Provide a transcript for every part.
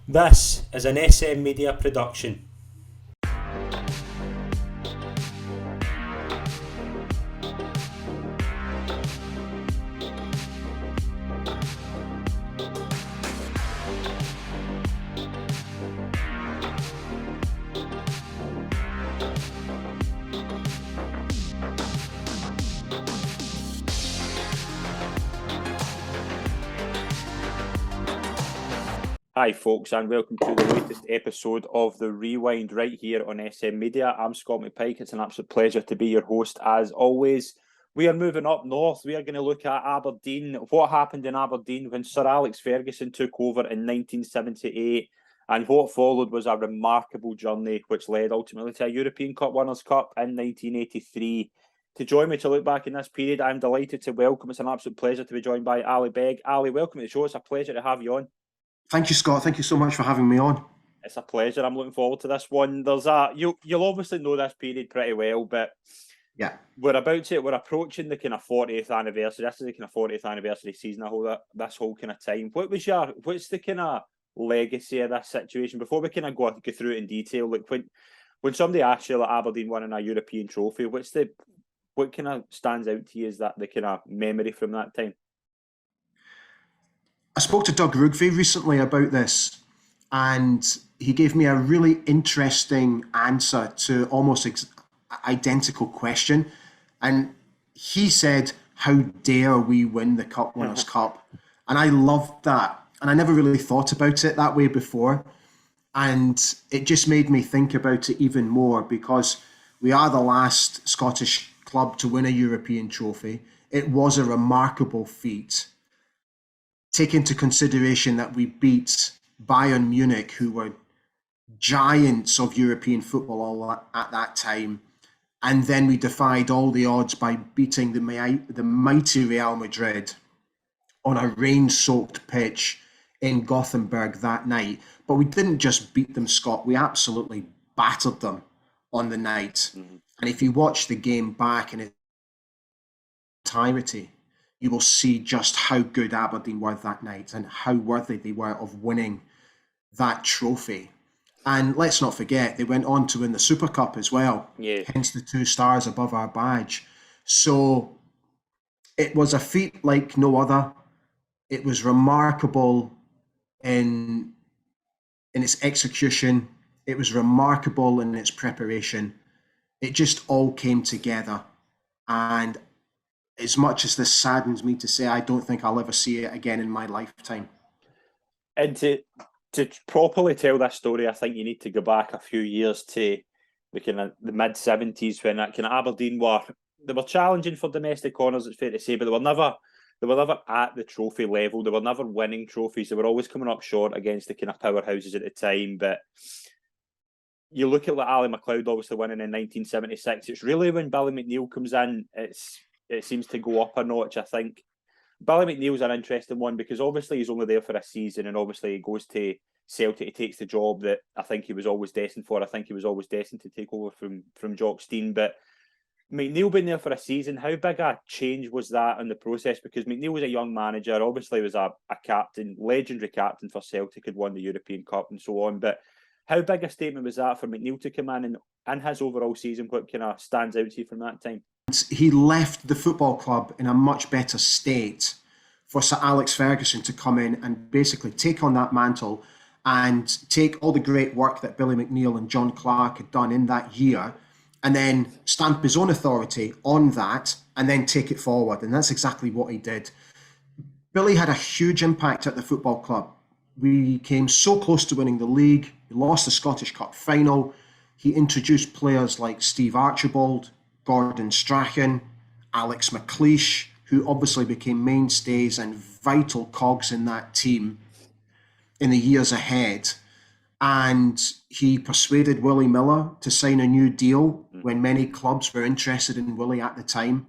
This is an SM Media production. Hi folks, and welcome to the latest episode of The Rewind right here on SM Media. I'm Scott McPike. It's an absolute pleasure to be your host as always. We are moving up north. We are going to look at Aberdeen. What happened in Aberdeen when Sir Alex Ferguson took over in 1978, and what followed was a remarkable journey which led ultimately to a European Cup Winners' Cup in 1983. To join me to look back in this period, I'm delighted to welcome. It's an absolute pleasure to be joined by Ally Begg. Ally, welcome to the show. It's a pleasure to have you on. Thank you, Scott. Thank you so much for having me on. It's a pleasure. I'm looking forward to this one. You'll obviously know this period pretty well, but Yeah. we're approaching the kind of 40th anniversary. This is the kind of 40th anniversary season. This whole kind of time. What's the kind of legacy of this situation? Before we kind of go through it in detail, like when somebody asks you like Aberdeen winning a European trophy, what kind of stands out to you? Is that the kind of memory from that time? I spoke to Doug Rugby recently about this, and he gave me a really interesting answer to almost identical question. And he said, "How dare we win the Cup Winners' Cup?" And I loved that. And I never really thought about it that way before. And it just made me think about it even more because we are the last Scottish club to win a European trophy. It was a remarkable feat. Take into consideration that we beat Bayern Munich, who were giants of European football at that time. And then we defied all the odds by beating the mighty Real Madrid on a rain-soaked pitch in Gothenburg that night. But we didn't just beat them, Scott. We absolutely battered them on the night. Mm-hmm. And if you watch the game back in its entirety, you will see just how good Aberdeen were that night and how worthy they were of winning that trophy. And let's not forget, they went on to win the Super Cup as well, Yeah. hence the 2 stars above our badge. So it was a feat like no other. It was remarkable in its execution. It was remarkable in its preparation. It just all came together. And as much as this saddens me to say, I don't think I'll ever see it again in my lifetime. And to properly tell this story, I think you need to go back a few years to the mid-70s when that kind of Aberdeen were challenging for domestic honours. It's fair to say, but they were never at the trophy level. They were never winning trophies. They were always coming up short against the kind of powerhouses at the time. But you look at like Ali McLeod obviously winning in 1976. It's really when Billy McNeill comes in, it seems to go up a notch. I think Billy McNeill's an interesting one because obviously he's only there for a season, and obviously he goes to Celtic. He takes the job that I think he was always destined for. I think he was always destined to take over from Jock Stein. But McNeill being there for a season, how big a change was that in the process? Because McNeill was a young manager, obviously was a captain, legendary captain for Celtic, had won the European Cup and so on. But how big a statement was that for McNeill to come in his overall season? What kind of stands out to you from that time? He left the football club in a much better state for Sir Alex Ferguson to come in and basically take on that mantle and take all the great work that Billy McNeill and John Clark had done in that year and then stamp his own authority on that and then take it forward. And that's exactly what he did. Billy had a huge impact at the football club. We came so close to winning the league. We lost the Scottish Cup final. He introduced players like Steve Archibald, Gordon Strachan, Alex McLeish, who obviously became mainstays and vital cogs in that team in the years ahead. And he persuaded Willie Miller to sign a new deal when many clubs were interested in Willie at the time.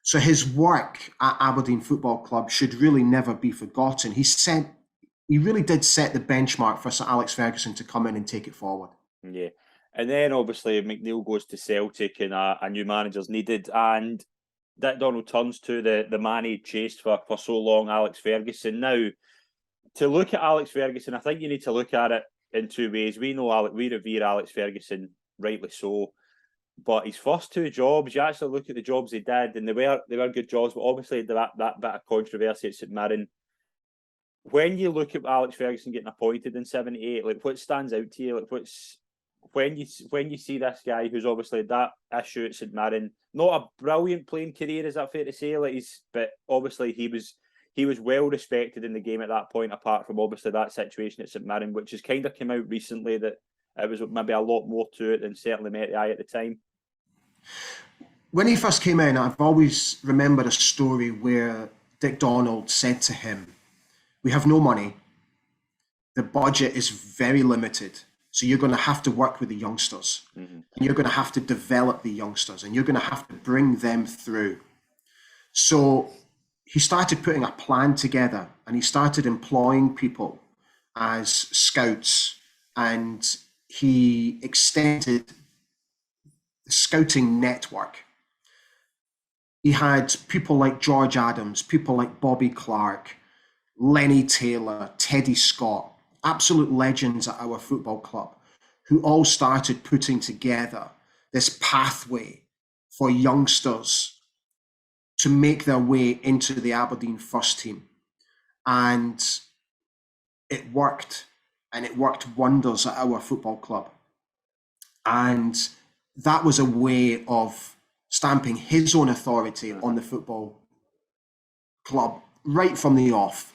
So his work at Aberdeen Football Club should really never be forgotten. He really did set the benchmark for Sir Alex Ferguson to come in and take it forward. Yeah. And then obviously McNeill goes to Celtic and a new manager's needed. And Dick Donald turns to the man he'd chased for so long, Alex Ferguson. Now, to look at Alex Ferguson, I think you need to look at it in two ways. We know we revere Alex Ferguson, rightly so. But his first two jobs, you actually look at the jobs he did, and they were good jobs. But obviously, that bit of controversy at St Mirren. When you look at Alex Ferguson getting appointed in '78, like what stands out to you? Like what's when you see this guy who's obviously had that issue at St Mirren, not a brilliant playing career, is that fair to say? Like but obviously he was well respected in the game at that point, apart from obviously that situation at St Mirren, which has kind of come out recently that it was maybe a lot more to it than certainly met the eye at the time. When he first came in, I've always remembered a story where Dick Donald said to him, "We have no money. The budget is very limited. So you're going to have to work with the youngsters. And you're going to have to develop the youngsters. And you're going to have to bring them through." So he started putting a plan together, and he started employing people as scouts, and he extended the scouting network. He had people like George Adams, people like Bobby Clark, Lenny Taylor, Teddy Scott, absolute legends at our football club, who all started putting together this pathway for youngsters to make their way into the Aberdeen first team. And it worked, and it worked wonders at our football club. And that was a way of stamping his own authority on the football club right from the off,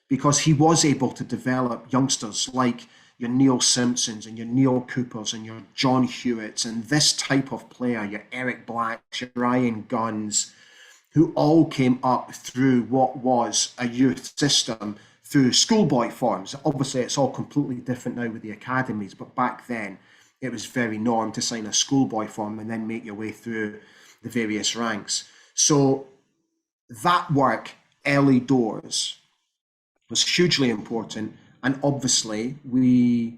because he was able to develop youngsters like your Neil Simpsons and your Neil Coopers and your John Hewitts and this type of player, your Eric Blacks, your Ryan Guns, who all came up through what was a youth system through schoolboy forms. Obviously, it's all completely different now with the academies, but back then it was very norm to sign a schoolboy form and then make your way through the various ranks. So that work, early doors, was hugely important, and obviously we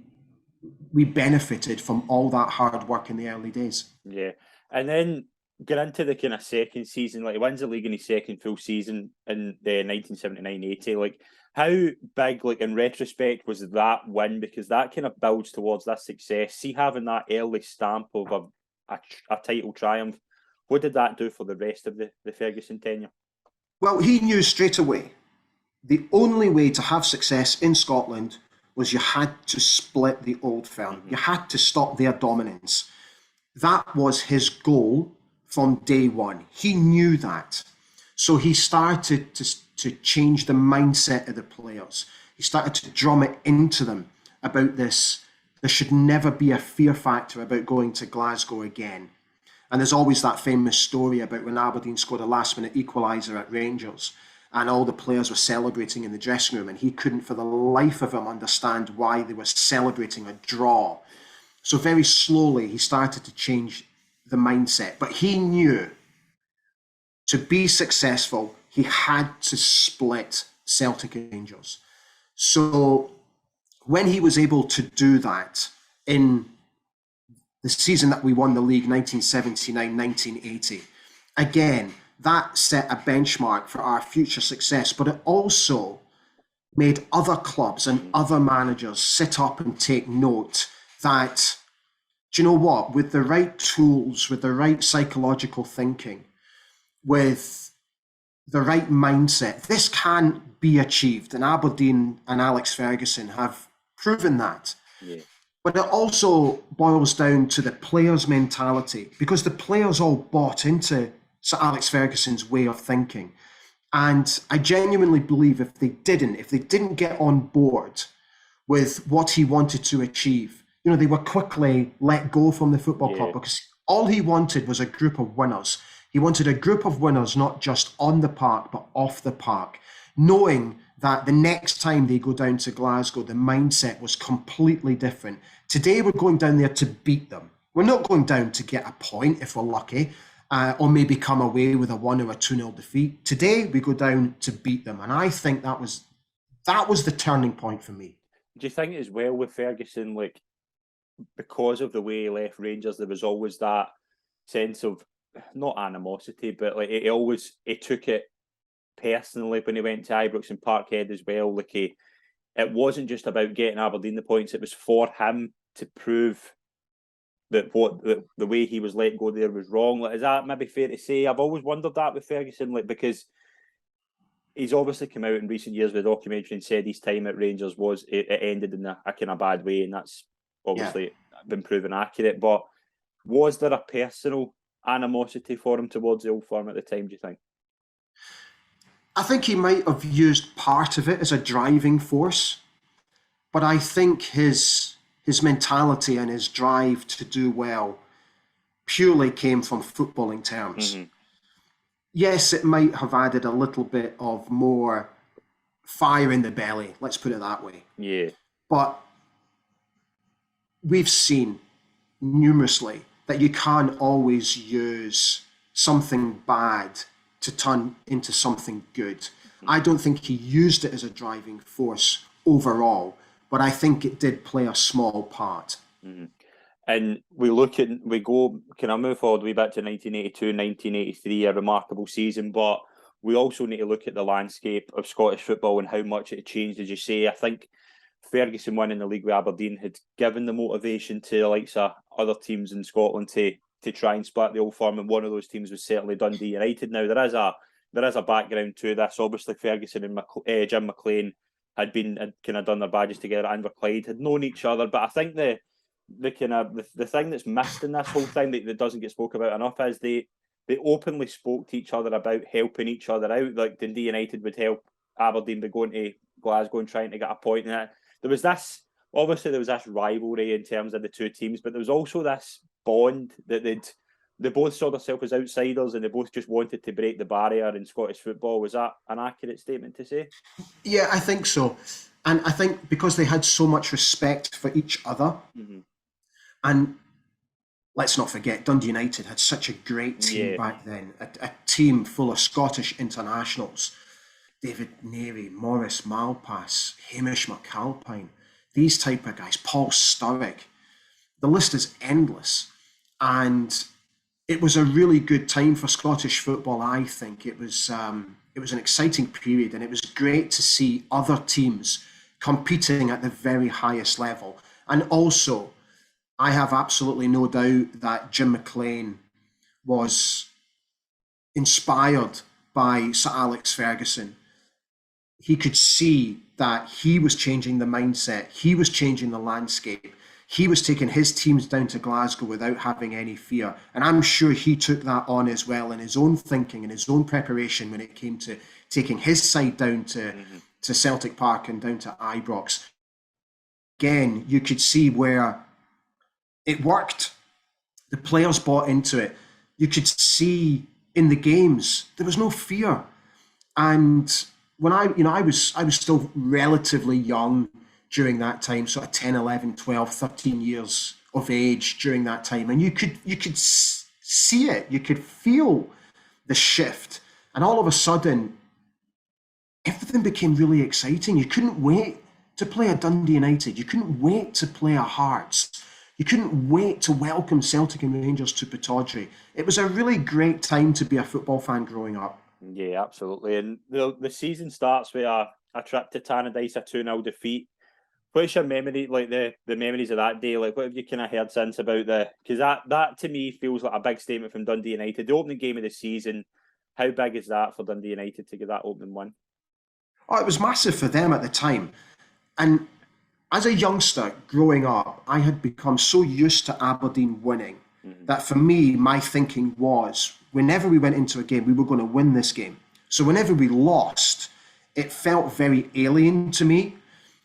benefited from all that hard work in the early days. Yeah, and then get into the kind of second season, like he wins the league in his second full season in the 1979-80. Like how big, like in retrospect, was that win? Because that kind of builds towards that success. See, having that early stamp of a title triumph, what did that do for the rest of the Ferguson tenure? Well, he knew straight away the only way to have success in Scotland was you had to split the old firm. You had to stop their dominance. That was his goal from day one. He knew that. So he started to change the mindset of the players. He started to drum it into them about this. There should never be a fear factor about going to Glasgow again. And there's always that famous story about when Aberdeen scored a last-minute equaliser at Rangers, and all the players were celebrating in the dressing room, and he couldn't for the life of him understand why they were celebrating a draw. So very slowly he started to change the mindset. But he knew to be successful, he had to split Celtic and Rangers. So when he was able to do that in the season that we won the league, 1979-1980, again, that set a benchmark for our future success, but it also made other clubs and other managers sit up and take note that, do you know what, with the right tools, with the right psychological thinking, with the right mindset, this can be achieved. And Aberdeen and Alex Ferguson have proven that. Yeah. But it also boils down to the players' mentality, because the players all bought into Sir Alex Ferguson's way of thinking. And I genuinely believe if they didn't get on board with what he wanted to achieve, they were quickly let go from the football club, because all he wanted was a group of winners. He wanted a group of winners, not just on the park, but off the park, knowing that the next time they go down to Glasgow, the mindset was completely different. Today, we're going down there to beat them. We're not going down to get a point if we're lucky, or maybe come away with a 1 or a 2-0 defeat. Today, we go down to beat them. And I think that was the turning point for me. Do you think as well with Ferguson, like, because of the way he left Rangers, there was always that sense of, not animosity, but like he took it personally when he went to Ibrox and Parkhead as well. Like he it wasn't just about getting Aberdeen the points, it was for him to prove that the way he was let go there was wrong. Like, is that maybe fair to say? I've always wondered that with Ferguson, like, because he's obviously come out in recent years with a documentary and said his time at Rangers it ended in a kind of bad way, and that's obviously been proven accurate. But was there a personal animosity for him towards the Old Firm at the time, do you think? I think he might have used part of it as a driving force, but I think his mentality and his drive to do well purely came from footballing terms. Mm-hmm. Yes, it might have added a little bit of more fire in the belly, let's put it that way. Yeah. But we've seen numerously that you can't always use something bad to turn into something good. Mm-hmm. I don't think he used it as a driving force overall, but I think it did play a small part. Mm-hmm. And we can I move forward a wee bit to 1982, 1983, a remarkable season, but we also need to look at the landscape of Scottish football and how much it changed, as you say. I think Ferguson winning the league with Aberdeen had given the motivation to the likes of other teams in Scotland to try and split the Old Firm, and one of those teams was certainly Dundee United. Now, there is a background to this. Obviously, Ferguson and Jim McLean had kind of done their badges together at Inverclyde, had known each other, but I think the thing that's missed in this whole thing that doesn't get spoke about enough is they openly spoke to each other about helping each other out. Like Dundee United would help Aberdeen by going to Glasgow and trying to get a point. And there was this rivalry in terms of the two teams, but there was also this bond that they both saw themselves as outsiders and they both just wanted to break the barrier in Scottish football. Was that an accurate statement to say? Yeah, I think so. And I think because they had so much respect for each other, mm-hmm. And let's not forget, Dundee United had such a great team back then, a team full of Scottish internationals. David Neary, Maurice Malpass, Hamish McAlpine, these type of guys, Paul Sturrock. The list is endless. And it was a really good time for Scottish football, I think. It was an exciting period, and it was great to see other teams competing at the very highest level. And also, I have absolutely no doubt that Jim McLean was inspired by Sir Alex Ferguson. He could see that he was changing the mindset. He was changing the landscape. He was taking his teams down to Glasgow without having any fear. And I'm sure he took that on as well in his own thinking and his own preparation when it came to taking his side down to Celtic Park and down to Ibrox. Again, you could see where it worked. The players bought into it. You could see in the games there was no fear. And when I was still relatively young during that time, sort of 10, 11, 12, 13 years of age during that time, and you could see it. You could feel the shift, and all of a sudden, everything became really exciting. You couldn't wait to play a Dundee United. You couldn't wait to play a Hearts. You couldn't wait to welcome Celtic and Rangers to Pittodrie. It was a really great time to be a football fan growing up. Yeah, absolutely. And the season starts with a trip to Tannadice, a 2-0 defeat. What's your memory, like the memories of that day? Like, what have you kind of heard since about because that to me feels like a big statement from Dundee United. The opening game of the season, how big is that for Dundee United to get that opening win? Oh, it was massive for them at the time. And as a youngster growing up, I had become so used to Aberdeen winning that for me, my thinking was whenever we went into a game, we were going to win this game. So whenever we lost, it felt very alien to me,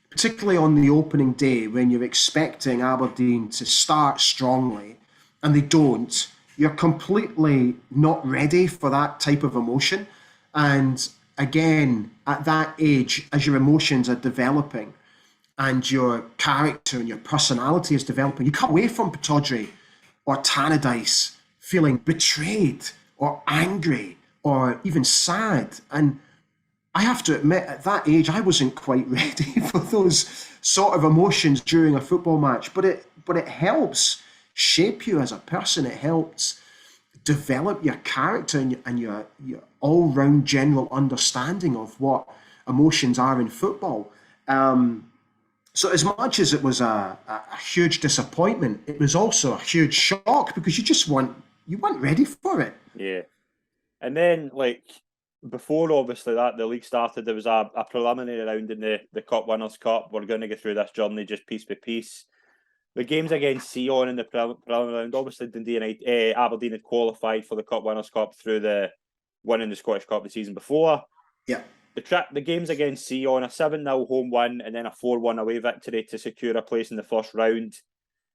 particularly on the opening day when you're expecting Aberdeen to start strongly and they don't. You're completely not ready for that type of emotion. And again, at that age, as your emotions are developing, and your character and your personality is developing, you come away from Pittodrie or Tannadice feeling betrayed or angry or even sad. And I have to admit, at that age, I wasn't quite ready for those sort of emotions during a football match. But it helps shape you as a person. It helps develop your character and your all-round general understanding of what emotions are in football. So as much as it was a huge disappointment, it was also a huge shock because you weren't ready for it. Yeah. And then, like, before obviously that the league started, there was a preliminary round in the Cup Winners' Cup. We're going to go through this journey just piece by piece. The games against Sion in the preliminary round, obviously Dundee and Aberdeen had qualified for the Cup Winners' Cup through the winning the Scottish Cup the season before. Yeah. The games against Sion, a 7-0 home win and then a 4-1 away victory to secure a place in the first round.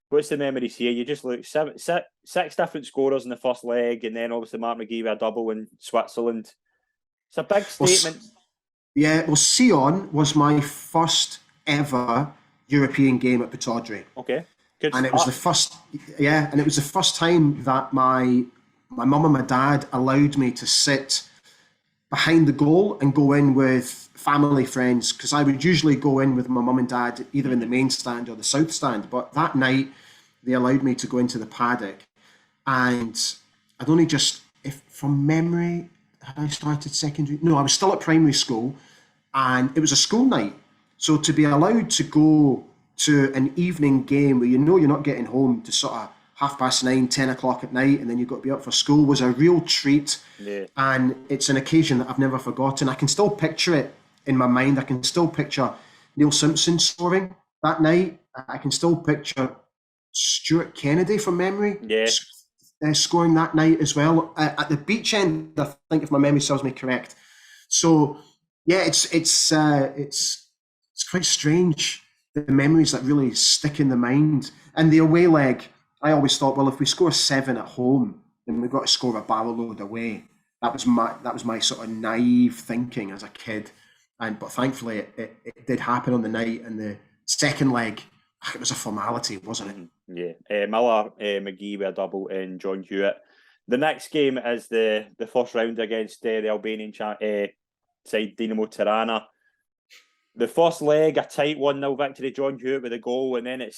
What's the memories here? You just look six different scorers in the first leg, and then obviously Mark McGee with a double in Switzerland. It's a big statement. Well, Sion was my first ever European game at Pittodrie. Okay, good. And it was the first time that my mum and my dad allowed me to sit behind the goal and go in with family friends, because I would usually go in with my mum and dad either in the main stand or the south stand, but that night they allowed me to go into the paddock. And I'd only just, if from memory, had I started secondary? No, I was still at primary school, and it was a school night. So to be allowed to go to an evening game where you're not getting home to sort of 9:30, 10 o'clock at night, and then you've got to be up for school was a real treat. Yeah. And it's an occasion that I've never forgotten. I can still picture it in my mind. I can still picture Neil Simpson scoring that night. I can still picture Stuart Kennedy from memory scoring that night as well at the beach end, I think, if my memory serves me correct. So yeah, it's quite strange, the memories that really stick in the mind. And the away leg, I always thought, well, if we score 7 at home, then we've got to score a barrel load away. That was my sort of naive thinking as a kid. But thankfully it did happen on the night, and the second leg, it was a formality, wasn't it? Yeah. Miller, McGee with a double, and John Hewitt. The next game is the first round against the Albanian side, Dinamo Tirana. The first leg, a tight 1-0 victory, John Hewitt with a goal, and then it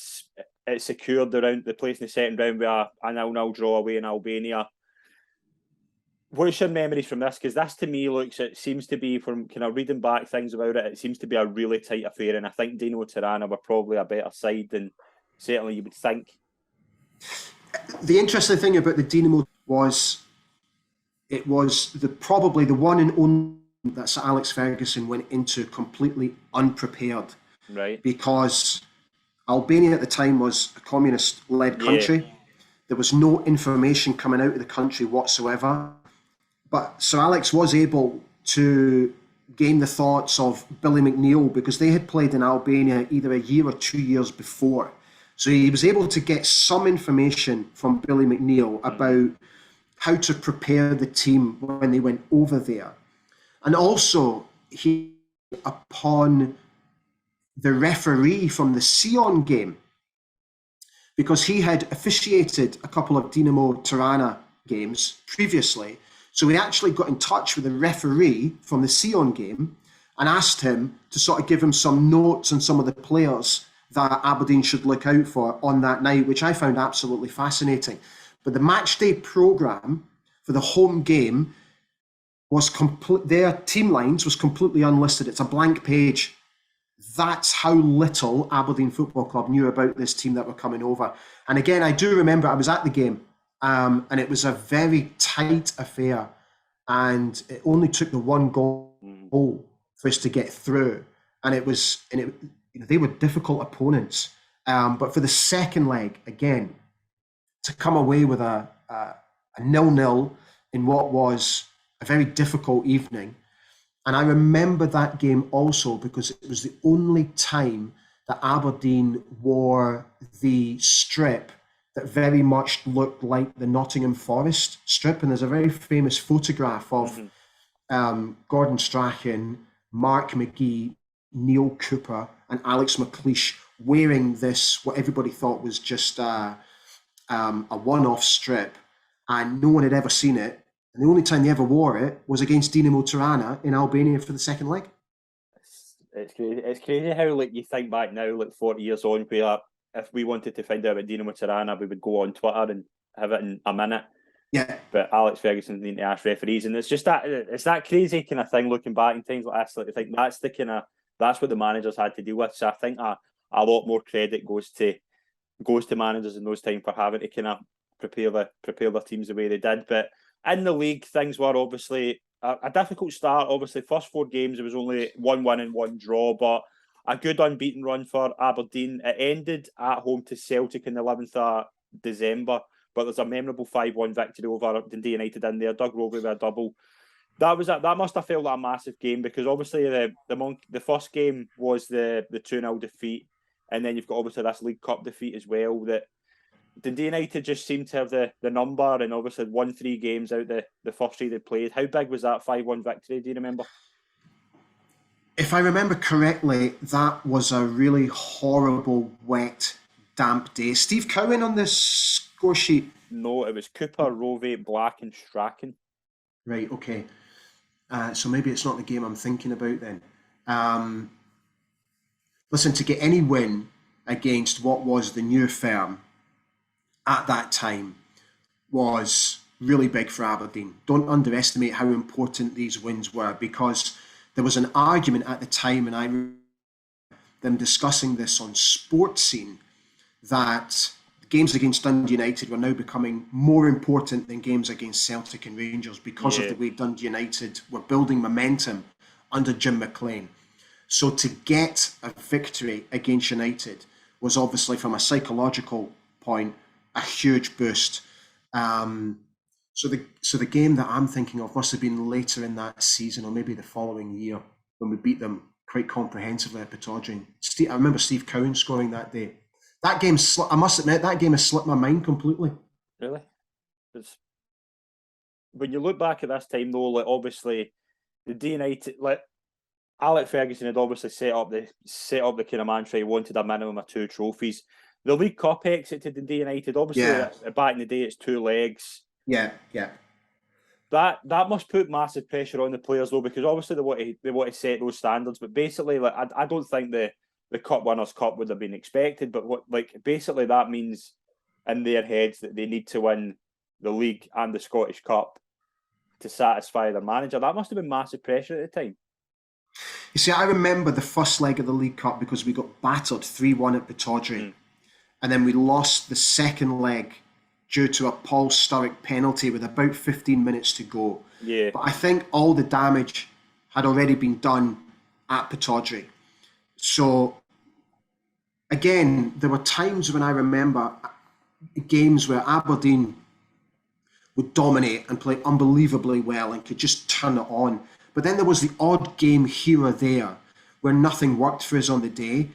secured the place in the second round with a 0-0 draw away in Albania. What's your memories from this? Because this to me it seems to be, from kind of reading back things about it, it seems to be a really tight affair, and I think Dinamo Tirana were probably a better side than certainly you would think. The interesting thing about the Dinamo was it was probably the one and only that Sir Alex Ferguson went into completely unprepared. Right. Because Albania at the time was a communist-led country. Yeah. There was no information coming out of the country whatsoever. But Sir Alex was able to gain the thoughts of Billy McNeill, because they had played in Albania either a year or 2 years before. So he was able to get some information from Billy McNeill about how to prepare the team when they went over there. And also, he upon the referee from the Sion game, because he had officiated a couple of Dinamo Tirana games previously. So he actually got in touch with the referee from the Sion game and asked him to sort of give him some notes on some of the players that Aberdeen should look out for on that night, which I found absolutely fascinating. But the match day programme for the home game was complete. Their team lines was completely unlisted. It's a blank page. That's how little Aberdeen Football Club knew about this team that were coming over. And again, I do remember I was at the game, and it was a very tight affair, and it only took the one goal for us to get through. And they were difficult opponents. But for the second leg, again, to come away with a 0-0 in what was a very difficult evening. And I remember that game also because it was the only time that Aberdeen wore the strip that very much looked like the Nottingham Forest strip. And there's a very famous photograph of Gordon Strachan, Mark McGee, Neil Cooper, and Alex McLeish wearing this, what everybody thought was just a one-off strip, and no one had ever seen it. And the only time they ever wore it was against Dinamo Tirana in Albania for the second leg. It's crazy. It's crazy how, like, you think back now, like 40 years on, where if we wanted to find out about Dinamo Tirana, we would go on Twitter and have it in a minute. Yeah. But Alex Ferguson needed to ask referees, and it's just that crazy kind of thing. Looking back and things like this, like I think that's that's what the managers had to deal with. So I think a lot more credit goes to managers in those times for having to kind of prepare their teams the way they did. But in the league, things were obviously a difficult start. Obviously, first 4 games, it was only 1 win and 1 draw, but a good unbeaten run for Aberdeen. It ended at home to Celtic on the 11th of December, but there's a memorable 5-1 victory over Dundee United in there. Doug Rovey with a double. That must have felt like a massive game, because obviously the first game was the 2-0 defeat, and then you've got obviously this League Cup defeat as well. That Dundee United just seemed to have the number, and obviously won 3 games out the first 3 they played. How big was that 5-1 victory? Do you remember? If I remember correctly, that was a really horrible, wet, damp day. Steve Cowan on the score sheet? No, it was Cooper, Rovey, Black and Strachan. Right, okay. So maybe it's not the game I'm thinking about then. Listen, to get any win against what was the new firm at that time was really big for Aberdeen. Don't underestimate how important these wins were, because there was an argument at the time, and I remember them discussing this on Sports Scene, that games against Dundee United were now becoming more important than games against Celtic and Rangers because of the way Dundee United were building momentum under Jim McLean. So to get a victory against United was obviously, from a psychological point, a huge boost. So the game that I'm thinking of must have been later in that season, or maybe the following year, when we beat them quite comprehensively at Pittodrie. I remember Steve Cowan scoring that day. That game, I must admit, that game has slipped my mind completely. Really? Because when you look back at this time, though, like obviously the D United, like Alex Ferguson had obviously set up the kind of mantra he wanted a minimum of 2 trophies. The League Cup exit to Dundee United, obviously back in the day, it's 2 legs. Yeah. That must put massive pressure on the players, though, because obviously they want to set those standards. But basically, like I don't think the Cup Winners' Cup would have been expected. But basically that means in their heads that they need to win the league and the Scottish Cup to satisfy their manager. That must have been massive pressure at the time. You see, I remember the first leg of the League Cup because we got battered 3-1 at Pittodrie. And then we lost the second leg due to a Paul Sturrock penalty with about 15 minutes to go. Yeah. But I think all the damage had already been done at Pittodrie. So, again, there were times when I remember games where Aberdeen would dominate and play unbelievably well and could just turn it on. But then there was the odd game here or there where nothing worked for us on the day,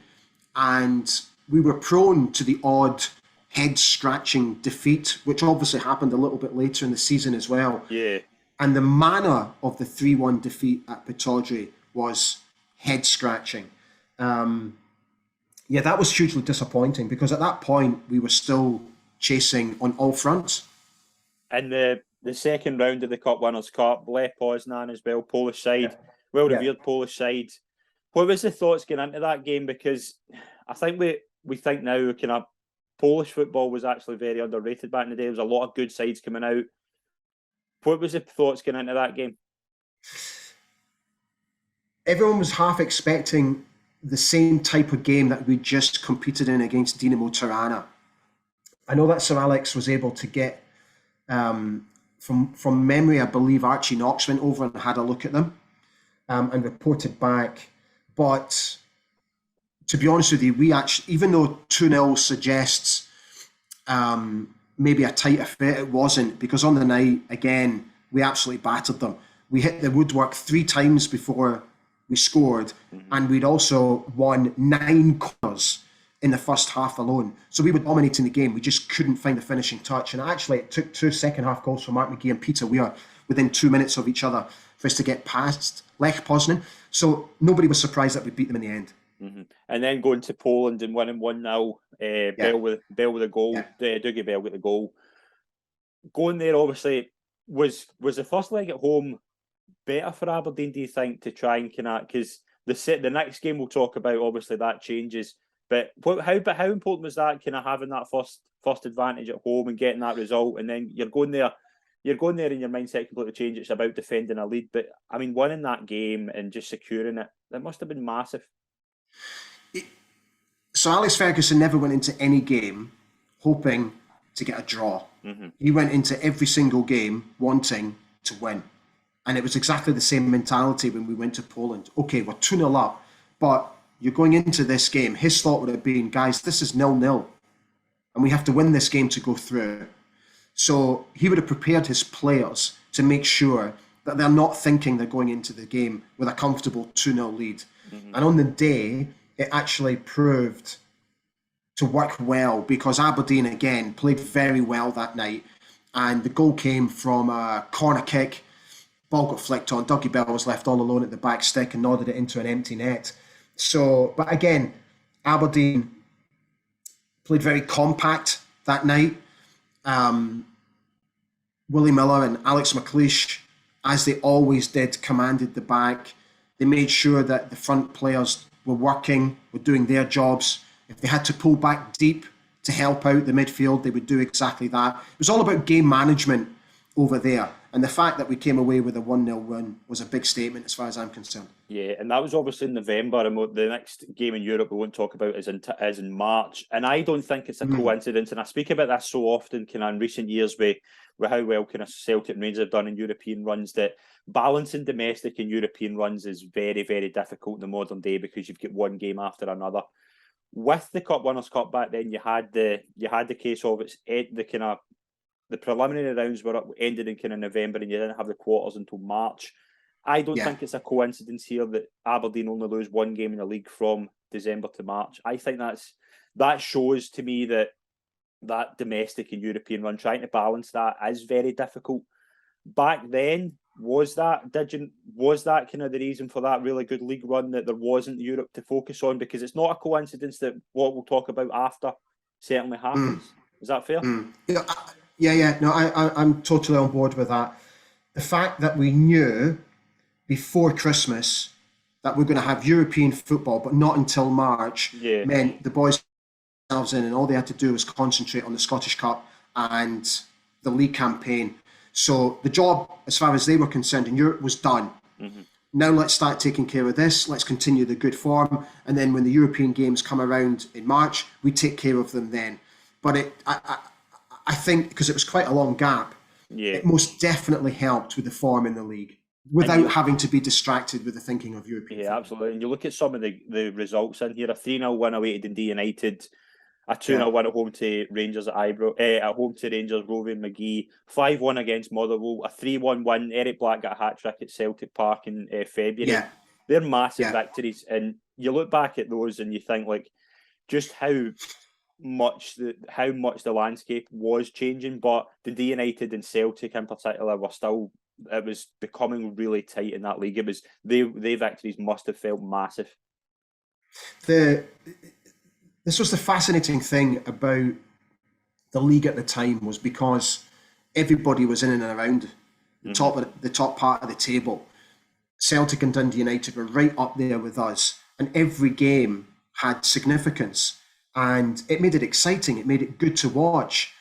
and we were prone to the odd head-scratching defeat, which obviously happened a little bit later in the season as well. Yeah. And the manner of the 3-1 defeat at Pittodrie was head-scratching. That was hugely disappointing, because at that point we were still chasing on all fronts. And the second round of the Cup Winners' Cup, Lech Poznan as well, Polish side, well-revered Polish side. What was the thoughts going into that game? Because I think we think now kind of Polish football was actually very underrated back in the day. There was a lot of good sides coming out. What was the thoughts going into that game? Everyone was half expecting the same type of game that we just competed in against Dinamo Tirana. I know that Sir Alex was able to get, from memory, I believe Archie Knox went over and had a look at them and reported back. But to be honest with you, we actually, even though 2-0 suggests maybe a tight affair, it wasn't, because on the night, again, we absolutely battered them. We hit the woodwork 3 times before we scored, and we'd also won 9 corners in the first half alone. So we were dominating the game. We just couldn't find the finishing touch. And actually, it took 2 second-half goals from Mark McGee and Peter Weir within 2 minutes of each other for us to get past Lech Poznan. So nobody was surprised that we beat them in the end. And then going to Poland and winning 1-0, Bell with a goal, Dougie Bell with the goal. Going there, obviously, was the first leg at home better for Aberdeen, do you think, to try and because the next game we'll talk about, obviously that changes, but how important was that having that first advantage at home and getting that result, and then you're going there and your mindset completely changes. It's about defending a lead, but I mean, winning that game and just securing it, that must have been massive. So Alex Ferguson never went into any game hoping to get a draw. He went into every single game wanting to win. And it was exactly the same mentality when we went to Poland. Okay, we're 2-0 up, but you're going into this game. His thought would have been, guys, this is 0-0. And we have to win this game to go through. So he would have prepared his players to make sure that they're not thinking they're going into the game with a comfortable 2-0 lead. And on the day, it actually proved to work well because Aberdeen, again, played very well that night. And the goal came from a corner kick. Ball got flicked on. Dougie Bell was left all alone at the back stick and nodded it into an empty net. So, but again, Aberdeen played very compact that night. Willie Miller and Alex McLeish, as they always did, commanded the back. They made sure that the front players were working, were doing their jobs. If they had to pull back deep to help out the midfield, they would do exactly that. It was all about game management over there. And the fact that we came away with a 1-0 win was a big statement as far as I'm concerned. Yeah, and that was obviously in November, and the next game in Europe we won't talk about is in March. And I don't think it's a coincidence, and I speak about this so often kind of in recent years with how well kind of Celtic and Rangers have done in European runs, that balancing domestic and European runs is very, very difficult in the modern day because you've got one game after another. With the Cup Winners' Cup back then, you had the case of the preliminary rounds were ended in kind of November, and you didn't have the quarters until March. I don't think it's a coincidence here that Aberdeen only lose one game in the league from December to March. I think that shows to me that domestic and European run, trying to balance that is very difficult. Back then, was that kind of the reason for that really good league run, that there wasn't Europe to focus on? Because it's not a coincidence that what we'll talk about after certainly happens. Is that fair? Yeah. No, I'm totally on board with that. The fact that we knew before Christmas that we're going to have European football, but not until March, meant the boys themselves in, and all they had to do was concentrate on the Scottish Cup and the league campaign. So the job, as far as they were concerned, in Europe was done. Now let's start taking care of this. Let's continue the good form, and then when the European games come around in March, we take care of them then. But I think because it was quite a long gap, it most definitely helped with the form in the league without having to be distracted with the thinking of European football. Absolutely. And you look at some of the results in here: a 3-0 win away to Dundee United, a 2-0 win at home to Rangers at Ibrox, at home to Rangers, Roving McGee, 5-1 against Motherwell, a 3-1 win. Eric Black got a hat-trick at Celtic Park in February. They're massive victories. And you look back at those and you think, like, just how much the landscape was changing. But Dundee United and Celtic in particular it was becoming really tight in that league. It was they victories must have felt massive. This was the fascinating thing about the league at the time, was because everybody was in and around the top part of the table. Celtic and Dundee United were right up there with us, and every game had significance, and it made it exciting. It made it good to watch.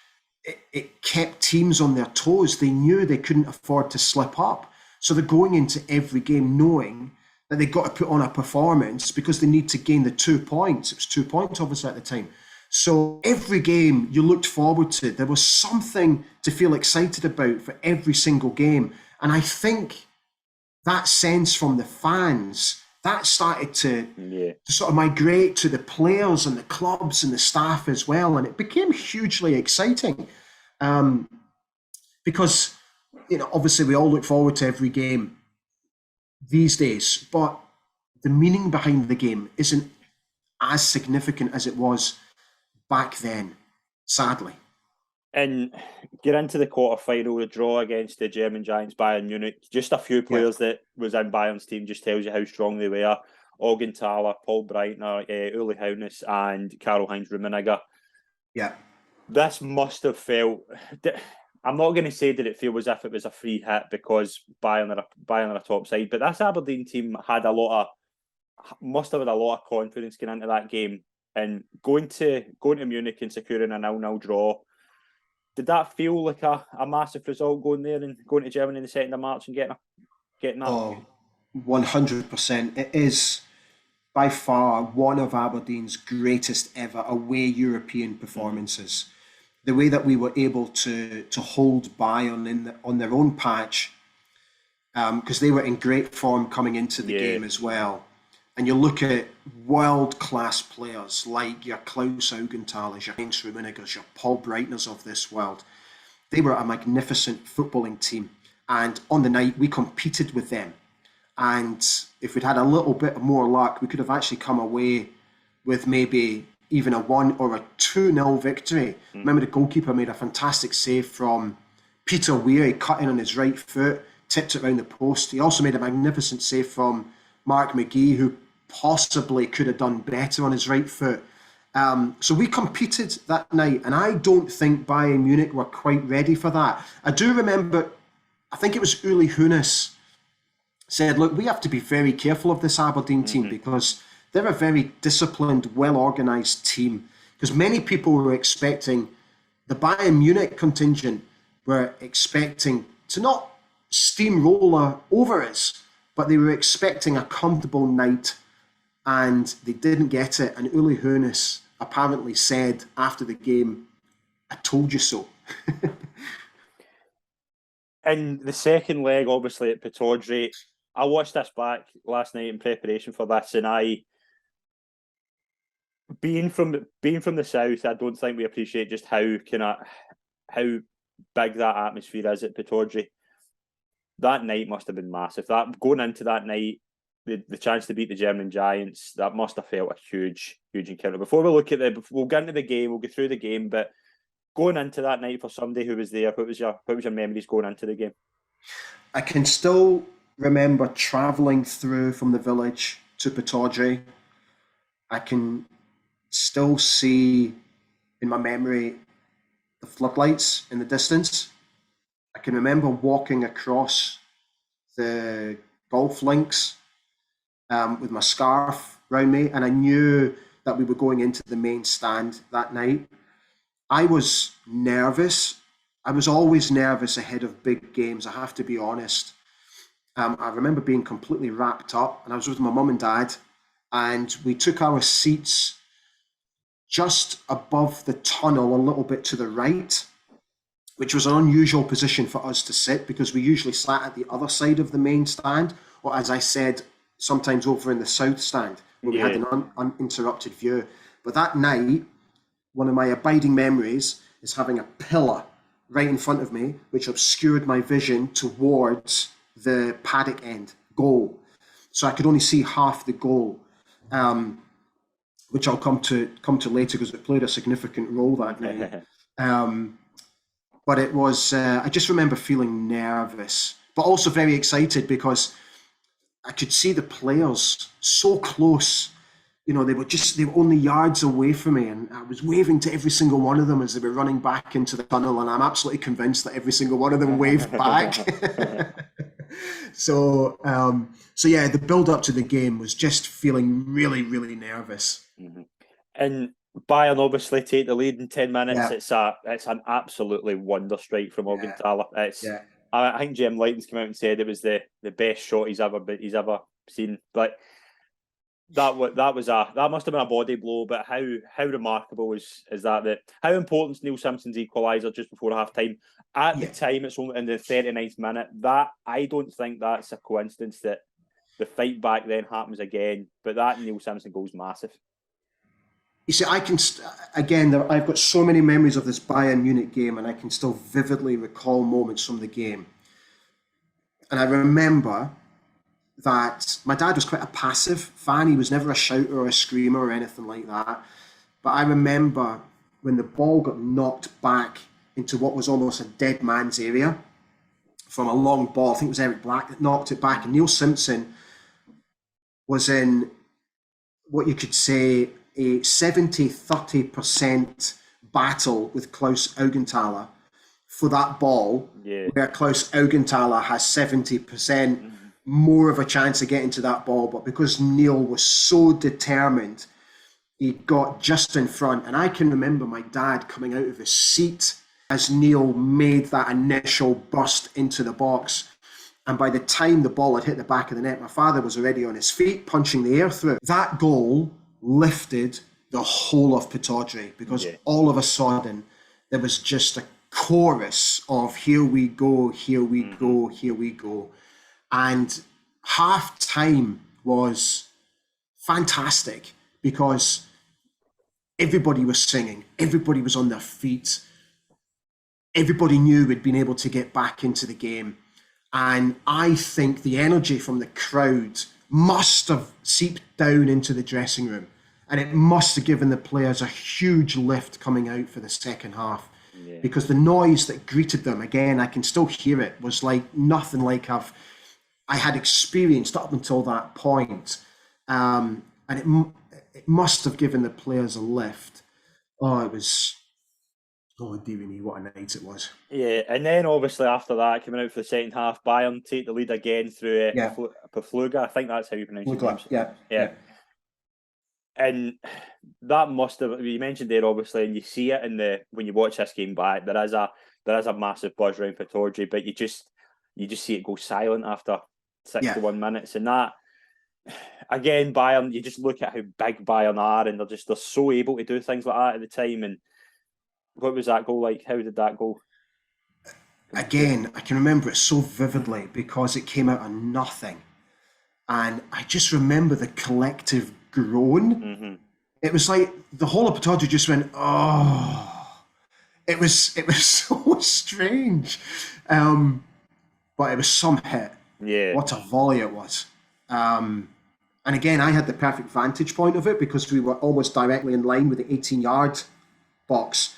It kept teams on their toes. They knew they couldn't afford to slip up, so they're going into every game knowing that they got to put on a performance because they need to gain the 2 points. It was 2 points, obviously, at the time. So every game you looked forward to. There was something to feel excited about for every single game. And I think that sense from the fans, that started to sort of migrate to the players and the clubs and the staff as well. And it became hugely exciting because, obviously we all look forward to every game these days, but the meaning behind the game isn't as significant as it was back then, sadly. And get into the quarter-final, the draw against the German giants Bayern Munich. Just a few players that was in Bayern's team just tells you how strong they were. Augenthaler, Paul Breitner, Uli Hoeneß and Karl-Heinz Rummenigge. Yeah. This must have felt... I'm not going to say that it feels as if it was a free hit because Bayern are a top side, but this Aberdeen team must have had a lot of confidence going into that game, and going to Munich and securing a 0-0 draw. Did that feel like a massive result, going there and going to Germany in the 2nd of March and getting that? Oh, 100%. It is by far one of Aberdeen's greatest ever away European performances. The way that we were able to hold Bayern on their own patch, because they were in great form coming into the game as well. And you look at world-class players like your Klaus Augenthalers, your Heinz Rummenigge's, your Paul Breitners of this world. They were a magnificent footballing team. And on the night, we competed with them. And if we'd had a little bit more luck, we could have actually come away with maybe even a 1 or a 2-0 victory. Remember, the goalkeeper made a fantastic save from Peter Weir. He cut in on his right foot, tipped it around the post. He also made a magnificent save from Mark McGee, who possibly could have done better on his right foot. So we competed that night, and I don't think Bayern Munich were quite ready for that. I do remember, I think it was Uli Hoeneß said, look, we have to be very careful of this Aberdeen team because they're a very disciplined, well-organised team. Because many people were expecting, the Bayern Munich contingent were expecting to not steamroller over us, but they were expecting a comfortable night, and they didn't get it. And Uli Hoeneß apparently said after the game, I told you so. In the second leg, obviously, at Pittodrie, I watched this back last night in preparation for this, and being from the south, I don't think we appreciate just how big that atmosphere is at Pittodrie. That night must have been massive. That going into that night, the chance to beat the German Giants, that must have felt a huge encounter. Before we look at we'll get into the game, we'll go through the game, but going into that night for somebody who was there, what was your memories going into the game? I can still remember travelling through from the village to Pittodrie. I can still see in my memory the floodlights in the distance. I can remember walking across the golf links with my scarf around me, and I knew that we were going into the main stand that night. I was nervous. I was always nervous ahead of big games, I have to be honest. I remember being completely wrapped up, and I was with my mum and dad, and we took our seats just above the tunnel, a little bit to the right, which was an unusual position for us to sit because we usually sat at the other side of the main stand, or as I said, sometimes over in the south stand, where we had an uninterrupted view. But that night, one of my abiding memories is having a pillar right in front of me, which obscured my vision towards the paddock end goal. So I could only see half the goal, which I'll come to later because it played a significant role that night. But it was, I just remember feeling nervous, but also very excited because I could see the players so close. You know, they were only yards away from me, and I was waving to every single one of them as they were running back into the tunnel, and I'm absolutely convinced that every single one of them waved back. So yeah, the build up to the game was just feeling really, really nervous. Mm-hmm. And Bayern obviously take the lead in 10 minutes. Yeah. It's an absolutely wonder strike from Augenthaler. I think Jim Lightens came out and said it was the best shot he's ever seen. But that must have been a body blow. But how remarkable is that how important is Neil Simpson's equaliser just before half time? At the time, it's only in the 39th minute. That I don't think that's a coincidence that the fight back then happens again. But that Neil Simpson goal is massive. You see, I've got so many memories of this Bayern Munich game, and I can still vividly recall moments from the game. And I remember that my dad was quite a passive fan. He was never a shouter or a screamer or anything like that. But I remember when the ball got knocked back into what was almost a dead man's area from a long ball. I think it was Eric Black that knocked it back. And Neil Simpson was in what you could say a 70-30% battle with Klaus Augenthaler for that ball, where Klaus Augenthaler has 70% more of a chance of getting to that ball. But because Neil was so determined, he got just in front. And I can remember my dad coming out of his seat as Neil made that initial burst into the box. And by the time the ball had hit the back of the net, my father was already on his feet, punching the air through. That goal lifted the whole of Pittodrie, because all of a sudden there was just a chorus of here we go, here we go, here we go. And half time was fantastic because everybody was singing, everybody was on their feet, everybody knew we'd been able to get back into the game. And I think the energy from the crowd must have seeped down into the dressing room, and it must have given the players a huge lift coming out for the second half, because the noise that greeted them, again, I can still hear it, was like nothing like I had experienced up until that point. And it must have given the players a lift. Oh, dearie me, what a night it was. Yeah, and then obviously after that, coming out for the second half, Bayern take the lead again through Pafluga. I think that's how you pronounce it. Yeah. And that must have, you mentioned there obviously, and you see it when you watch this game back, there is a massive buzz around Pittodrie, but you just see it go silent after 61 minutes. And that, again, Bayern, you just look at how big Bayern are, and they're so able to do things like that at the time. And what was that goal like? How did that go? Again, I can remember it so vividly because it came out of nothing. And I just remember the collective groan. It was like the whole of Pittodrie just went, oh. It was so strange. But it was some hit. Yeah. What a volley it was. And again, I had the perfect vantage point of it because we were almost directly in line with the 18-yard box.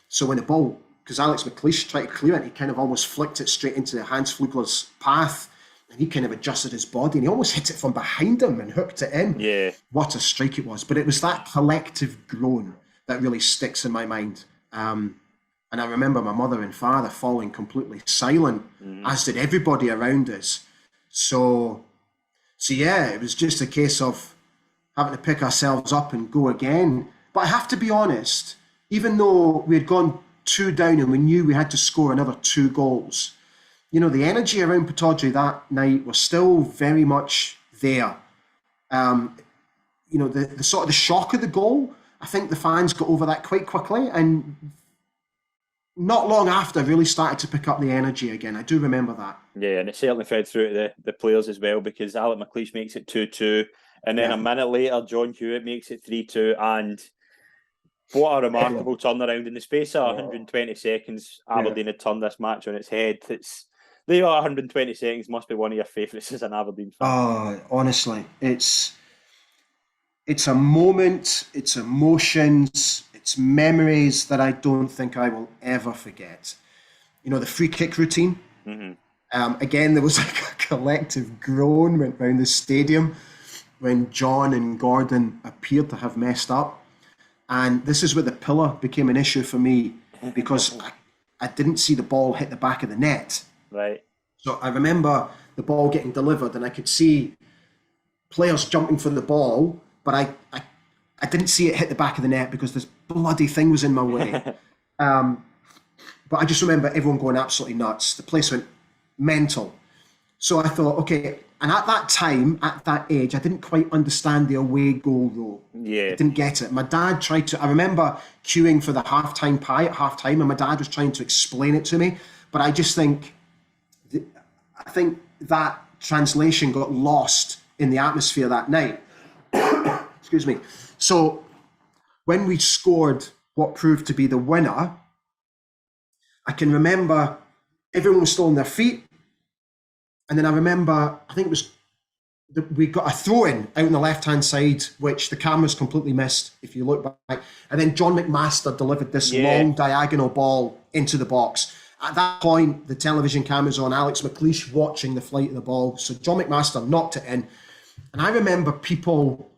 So when the ball, because Alex McLeish tried to clear it, he kind of almost flicked it straight into Hans Flugler's path, and he kind of adjusted his body, and he almost hit it from behind him and hooked it in. Yeah. What a strike it was. But it was that collective groan that really sticks in my mind. And I remember my mother and father falling completely silent, as did everybody around us. So yeah, it was just a case of having to pick ourselves up and go again. But I have to be honest, even though we had gone 2 down and we knew we had to score another 2 goals, the energy around Pittodrie that night was still very much there. The sort of the shock of the goal, I think the fans got over that quite quickly, and not long after really started to pick up the energy again. I do remember that. Yeah, and it certainly fed through to the players as well, because Alex McLeish makes it 2-2, and then a minute later, John Hewitt makes it 3-2, and what a remarkable turnaround in the space of 120 seconds. Aberdeen had turned this match on its head. They are 120 seconds must be one of your favourites as an Aberdeen fan. Oh, honestly, it's a moment, it's emotions, it's memories that I don't think I will ever forget. The free kick routine. Again, there was like a collective groan went round the stadium when John and Gordon appeared to have messed up. And this is where the pillar became an issue for me, because I didn't see the ball hit the back of the net. Right. So I remember the ball getting delivered, and I could see players jumping for the ball, but I didn't see it hit the back of the net because this bloody thing was in my way. But I just remember everyone going absolutely nuts. The place went mental. So I thought, okay, and at that time, at that age, I didn't quite understand the away goal rule. Yeah. I didn't get it. My dad tried to, I remember queuing for the halftime pie at halftime, and my dad was trying to explain it to me. But I just think, that translation got lost in the atmosphere that night. Excuse me. So when we scored what proved to be the winner, I can remember everyone was still on their feet. And then I remember, I think it was, we got a throw-in out on the left-hand side, which the cameras completely missed, if you look back. And then John McMaster delivered this long diagonal ball into the box. At that point, the television cameras on Alex McLeish watching the flight of the ball. So John McMaster knocked it in. And I remember people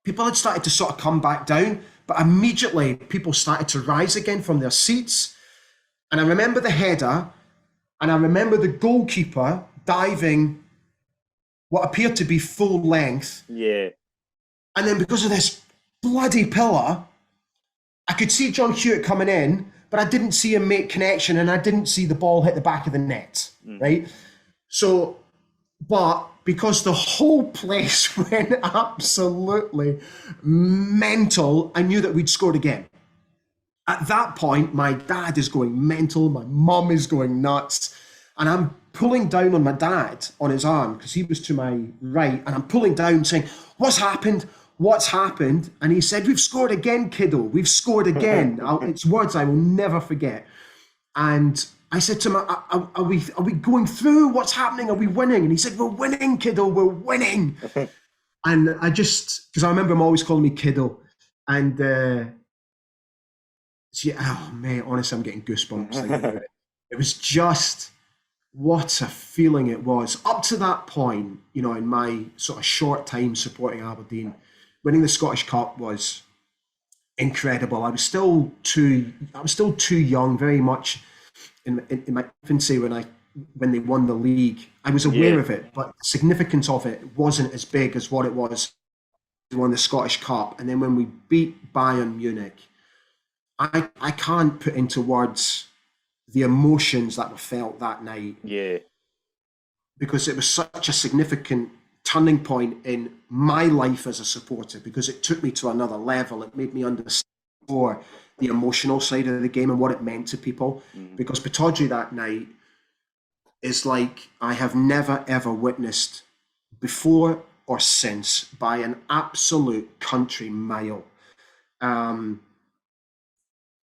had started to sort of come back down, but immediately people started to rise again from their seats. And I remember the header, and I remember the goalkeeper diving what appeared to be full length. Yeah. And then because of this bloody pillar, I could see John Hewitt coming in, but I didn't see him make connection, and I didn't see the ball hit the back of the net, right? So, but because the whole place went absolutely mental, I knew that we'd scored again. At that point, my dad is going mental, my mum is going nuts, and I'm pulling down on my dad on his arm because he was to my right, and I'm pulling down saying, "What's happened? What's happened?" And he said, "We've scored again, kiddo. We've scored again." It's words I will never forget. And I said to him, are we going through? What's happening? Are we winning? And he said, "We're winning, kiddo. We're winning." And I just, because I remember him always calling me kiddo. And so, oh, mate, honestly, I'm getting goosebumps thinking about it. It was just, what a feeling it was. Up to that point, you know, in my sort of short time supporting Aberdeen, winning the Scottish Cup was incredible. I was still too young, very much in my infancy when they won the league. I was aware of it, but the significance of it wasn't as big as what it was. We won the Scottish Cup, and then when we beat Bayern Munich, I can't put into words the emotions that were felt that night. Yeah. Because it was such a significant turning point in my life as a supporter, because it took me to another level. It made me understand more the emotional side of the game and what it meant to people. Because Pittodrie that night is like I have never, ever witnessed before or since, by an absolute country mile.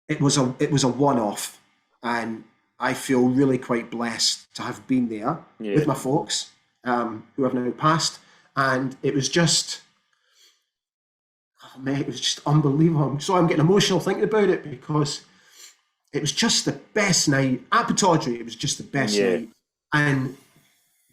It was a one-off, and I feel really quite blessed to have been there with my folks who have now passed, and it was just, oh mate, it was just unbelievable. So I'm getting emotional thinking about it, because it was just the best night at Pittodrie. It was just the best night, and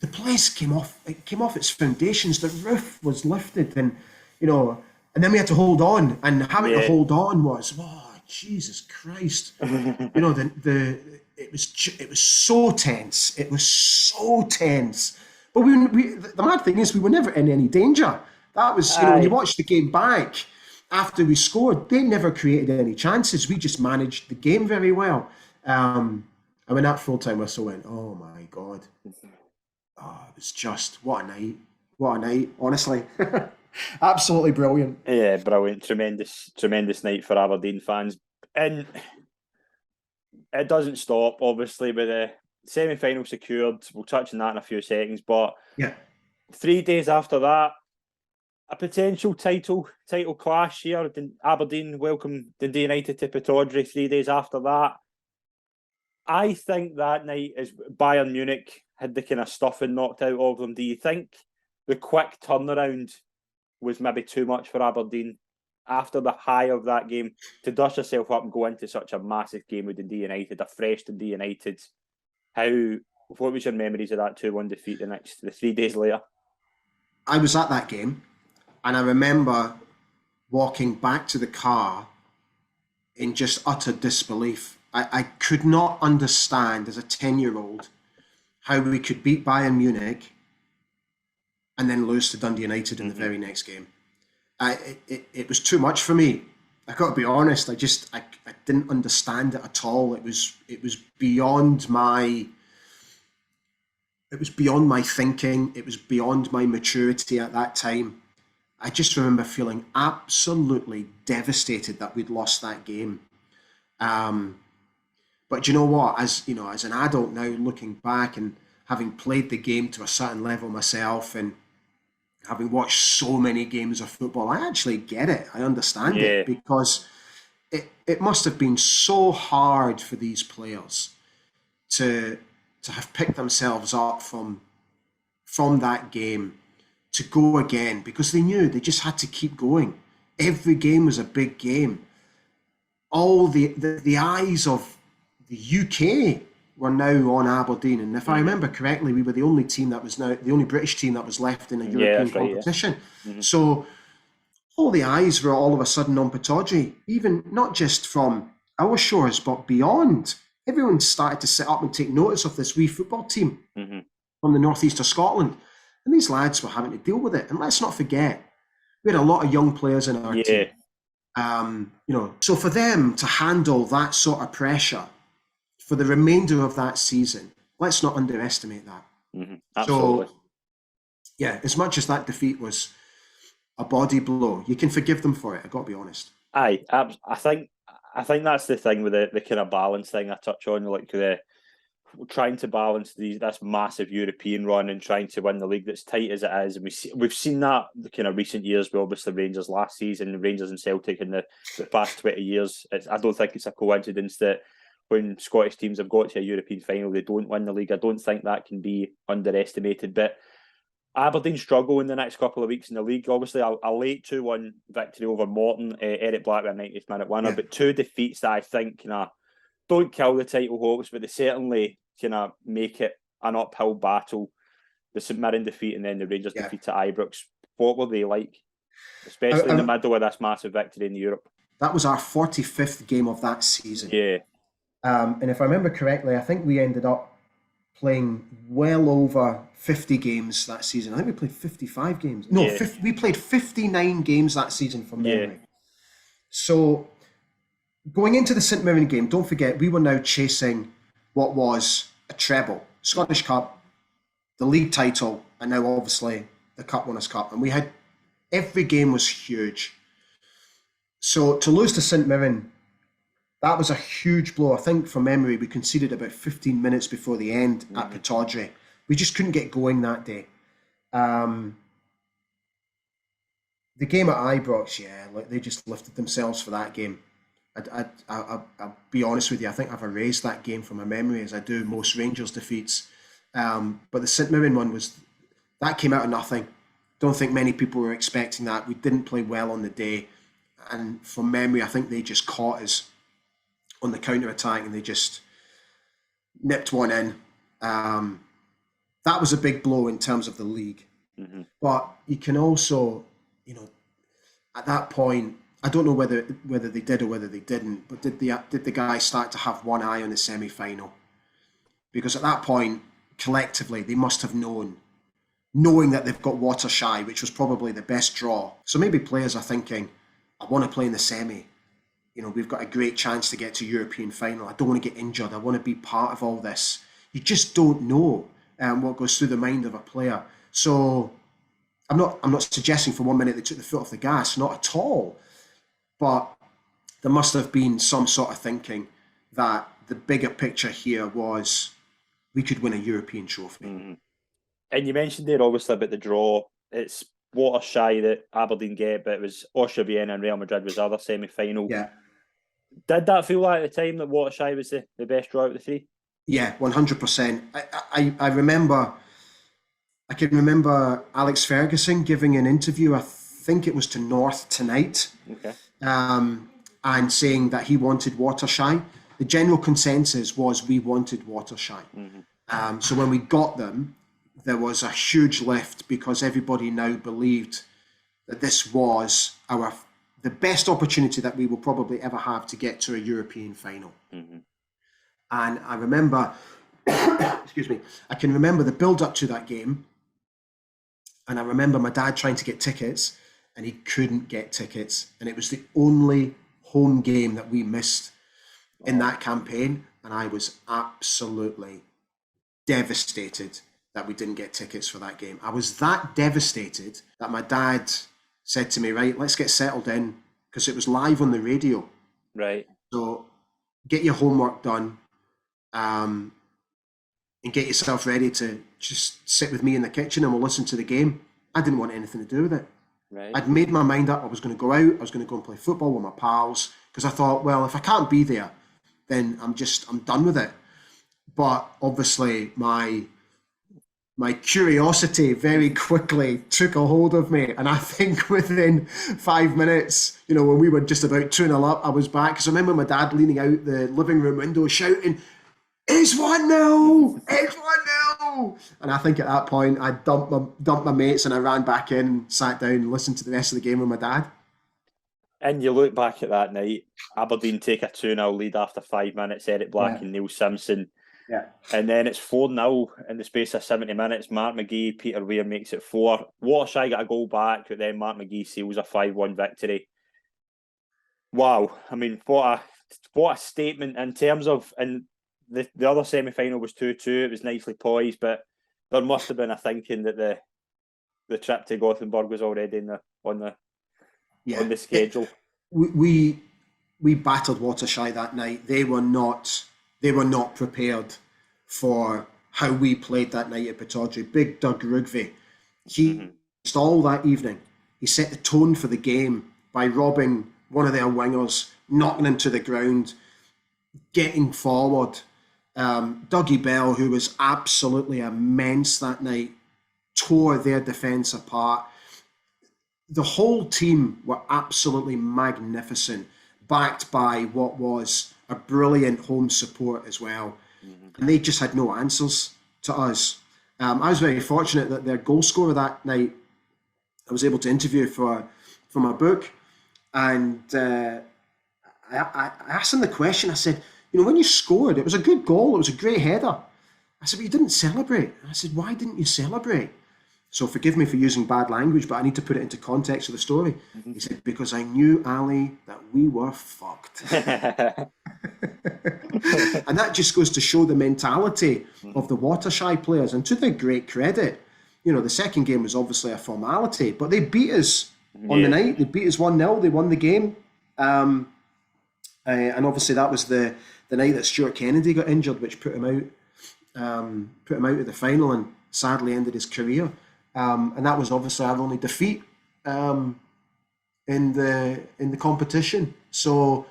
the place came off its foundations. The roof was lifted, and you know, and then we had to hold on, and having to hold on was, oh, Jesus Christ. You know, it was so tense. It was so tense. But the mad thing is, we were never in any danger. That was, you know, when you watch the game back after we scored, they never created any chances. We just managed the game very well. And when that full-time whistle went, oh my God. Oh, it was just, what a night. What a night, honestly. Absolutely brilliant. Yeah, brilliant. Tremendous night for Aberdeen fans. And it doesn't stop, obviously, with the semi-final secured. We'll touch on that in a few seconds. But 3 days after that, a potential title clash here. Aberdeen welcome Dundee United to Pittodrie 3 days after that. I think that night, as Bayern Munich had the kind of stuffing knocked out of them, do you think the quick turnaround was maybe too much for Aberdeen after the high of that game to dust yourself up and go into such a massive game with Dundee United, a fresh Dundee United? What was your memories of that 2-1 defeat the 3 days later? I was at that game, and I remember walking back to the car in just utter disbelief. I could not understand as a 10-year-old how we could beat Bayern Munich and then lose to Dundee United in the very next game. It was too much for me. I got to be honest. I didn't understand it at all. It was beyond my thinking. It was beyond my maturity at that time. I just remember feeling absolutely devastated that we'd lost that game. But you know what? As you know, as an adult now, looking back and having played the game to a certain level myself, and having watched so many games of football, I actually get it. I understand it, because it must have been so hard for these players to have picked themselves up from that game to go again, because they knew they just had to keep going. Every game was a big game. All the eyes of the UK were now on Aberdeen, and if I remember correctly, we were the only British team that was left in a European competition. So all the eyes were all of a sudden on Pittodrie, even not just from our shores, but beyond. Everyone started to sit up and take notice of this wee football team from the northeast of Scotland, and these lads were having to deal with it. And let's not forget, we had a lot of young players in our team. You know, so for them to handle that sort of pressure for the remainder of that season, let's not underestimate that. Absolutely. So, yeah, as much as that defeat was a body blow, you can forgive them for it. I've got to be honest. Aye, I think that's the thing with the kind of balance thing I touch on, like the trying to balance this massive European run and trying to win the league that's tight as it is, and we've seen that the kind of recent years with obviously Rangers last season, Rangers and Celtic in the past 20 years. I don't think it's a coincidence that when Scottish teams have got to a European final, they don't win the league. I don't think that can be underestimated, but Aberdeen struggle in the next couple of weeks in the league. Obviously, a late 2-1 victory over Morton, Eric Blackburn 90th minute winner, but two defeats that I think don't kill the title hopes, but they certainly make it an uphill battle. The St Mirren defeat and then the Rangers defeat at Ibrox. What were they like, especially in the middle of this massive victory in Europe? That was our 45th game of that season. Yeah. And if I remember correctly, I think we ended up playing well over 50 games that season. I think we played 55 games. No, we played 59 games that season from memory. Yeah. So going into the St Mirren game, don't forget, we were now chasing what was a treble, Scottish Cup, the league title, and now obviously the Cup Winners' Cup. And every game was huge. So to lose to St Mirren, that was a huge blow. I think from memory, we conceded about 15 minutes before the end at Pittodrie. We just couldn't get going that day. The game at Ibrox, they just lifted themselves for that game. I'll be honest with you, I think I've erased that game from my memory as I do most Rangers defeats. But the St Mirren one that came out of nothing. Don't think many people were expecting that. We didn't play well on the day. And from memory, I think they just caught us on the counter-attack and they just nipped one in. That was a big blow in terms of the league. Mm-hmm. But you can also, at that point, I don't know whether they did or whether they didn't, but did the guys start to have one eye on the semi-final? Because at that point, collectively, they must have knowing that they've got Watershire, which was probably the best draw. So maybe players are thinking, I want to play in the semi. We've got a great chance to get to European final. I don't want to get injured. I want to be part of all this. You just don't know what goes through the mind of a player. So I'm not suggesting for 1 minute they took the foot off the gas, not at all. But there must have been some sort of thinking that the bigger picture here was we could win a European trophy. Mm-hmm. And you mentioned there obviously about the draw. It's Watershire that Aberdeen get, but it was Austria Vienna and Real Madrid was the other semi-final. Yeah. Did that feel like at the time that Watershire was the best draw out of the three? Yeah, 100%. I remember, I can remember Alex Ferguson giving an interview, I think it was to North Tonight, and saying that he wanted Watershire. The general consensus was we wanted Watershire. Mm-hmm. So when we got them, there was a huge lift because everybody now believed that this was the best opportunity that we will probably ever have to get to a European final. Mm-hmm. And I remember, excuse me, I can remember the build up to that game. And I remember my dad trying to get tickets and he couldn't get tickets. And it was the only home game that we missed in that campaign. And I was absolutely devastated that we didn't get tickets for that game. I was that devastated that my dad said to me, right, let's get settled in, because it was live on the radio. Right. So get your homework done and get yourself ready to just sit with me in the kitchen and we'll listen to the game. I didn't want anything to do with it. Right. I'd made my mind up. I was going to go out. I was going to go and play football with my pals because I thought, well, if I can't be there, then I'm done with it. But obviously my curiosity very quickly took a hold of me. And I think within 5 minutes, when we were just about 2-0 up, I was back. Because I remember my dad leaning out the living room window shouting, "It's 1-0! It's 1-0!" And I think at that point, I dumped my mates and I ran back in, sat down and listened to the rest of the game with my dad. And you look back at that night, Aberdeen take a 2-0 lead after 5 minutes, Eric Black and Neil Simpson. Yeah. And then it's 4-0 in the space of 70 minutes. Mark McGee, Peter Weir makes it 4. Watershire got a goal back, but then Mark McGee seals a 5-1 victory. Wow. I mean, what a statement in terms of, and the other semi-final was 2-2. It was nicely poised, but there must have been a thinking that the trip to Gothenburg was already on the schedule. We battered Watershire that night. They were not prepared for how we played that night at Pittodrie. Big Doug Rugby, he all that evening. He set the tone for the game by robbing one of their wingers, knocking him to the ground, getting forward. Dougie Bell, who was absolutely immense that night, tore their defence apart. The whole team were absolutely magnificent, backed by what was a brilliant home support as well. And they just had no answers to us. I was very fortunate that their goal scorer that night, I was able to interview for my book. And I asked him the question. I said, when you scored, it was a good goal. It was a great header. I said, but you didn't celebrate. I said, why didn't you celebrate? So forgive me for using bad language, but I need to put it into context of the story. He said, because I knew, Ali, that we were fucked. And that just goes to show the mentality of the Watershire players. And to their great credit, the second game was obviously a formality, but they beat us on the night. They beat us 1-0. They won the game. And obviously that was the night that Stuart Kennedy got injured, which put him out of the final and sadly ended his career. And that was obviously our only defeat in the competition. So,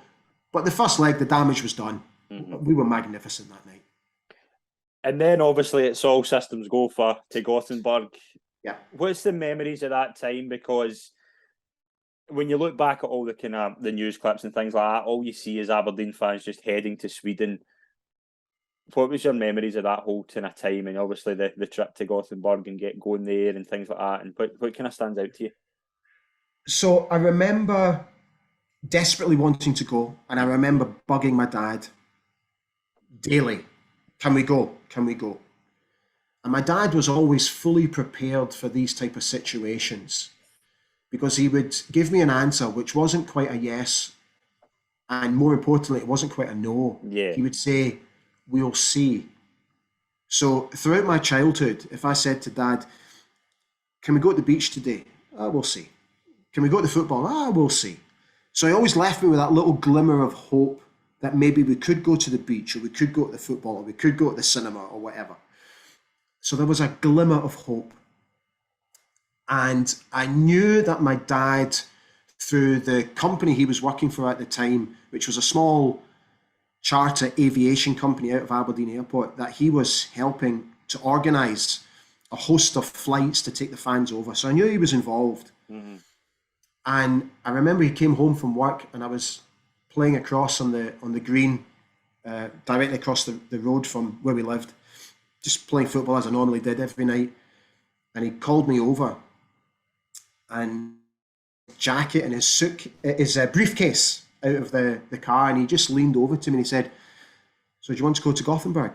but the first leg, the damage was done. We were magnificent that night. And then obviously it's all systems go to Gothenburg. Yeah. What's the memories of that time? Because when you look back at all the kind of the news clips and things like that, all you see is Aberdeen fans just heading to Sweden. What was your memories of that whole kind of time, and obviously the trip to Gothenburg and going there and things like that, and what kind of stands out to you? So I remember desperately wanting to go, and I remember bugging my dad daily. Can we go? Can we go? And my dad was always fully prepared for these type of situations, because he would give me an answer which wasn't quite a yes, and more importantly, it wasn't quite a no. Yeah. He would say, we'll see. So throughout my childhood, if I said to Dad, can we go to the beach today? We'll see. Can we go to football? We'll see. So he always left me with that little glimmer of hope that maybe we could go to the beach, or we could go to the football, or we could go to the cinema, or whatever. So there was a glimmer of hope. And I knew that my dad, through the company he was working for at the time, which was a small charter aviation company out of Aberdeen Airport, that he was helping to organise a host of flights to take the fans over. So I knew he was involved. And I remember he came home from work, and I was playing across on the green, directly across the road from where we lived, just playing football as I normally did every night. And he called me over, and jacket and his briefcase out of the car, and he just leaned over to me and he said, so do you want to go to Gothenburg?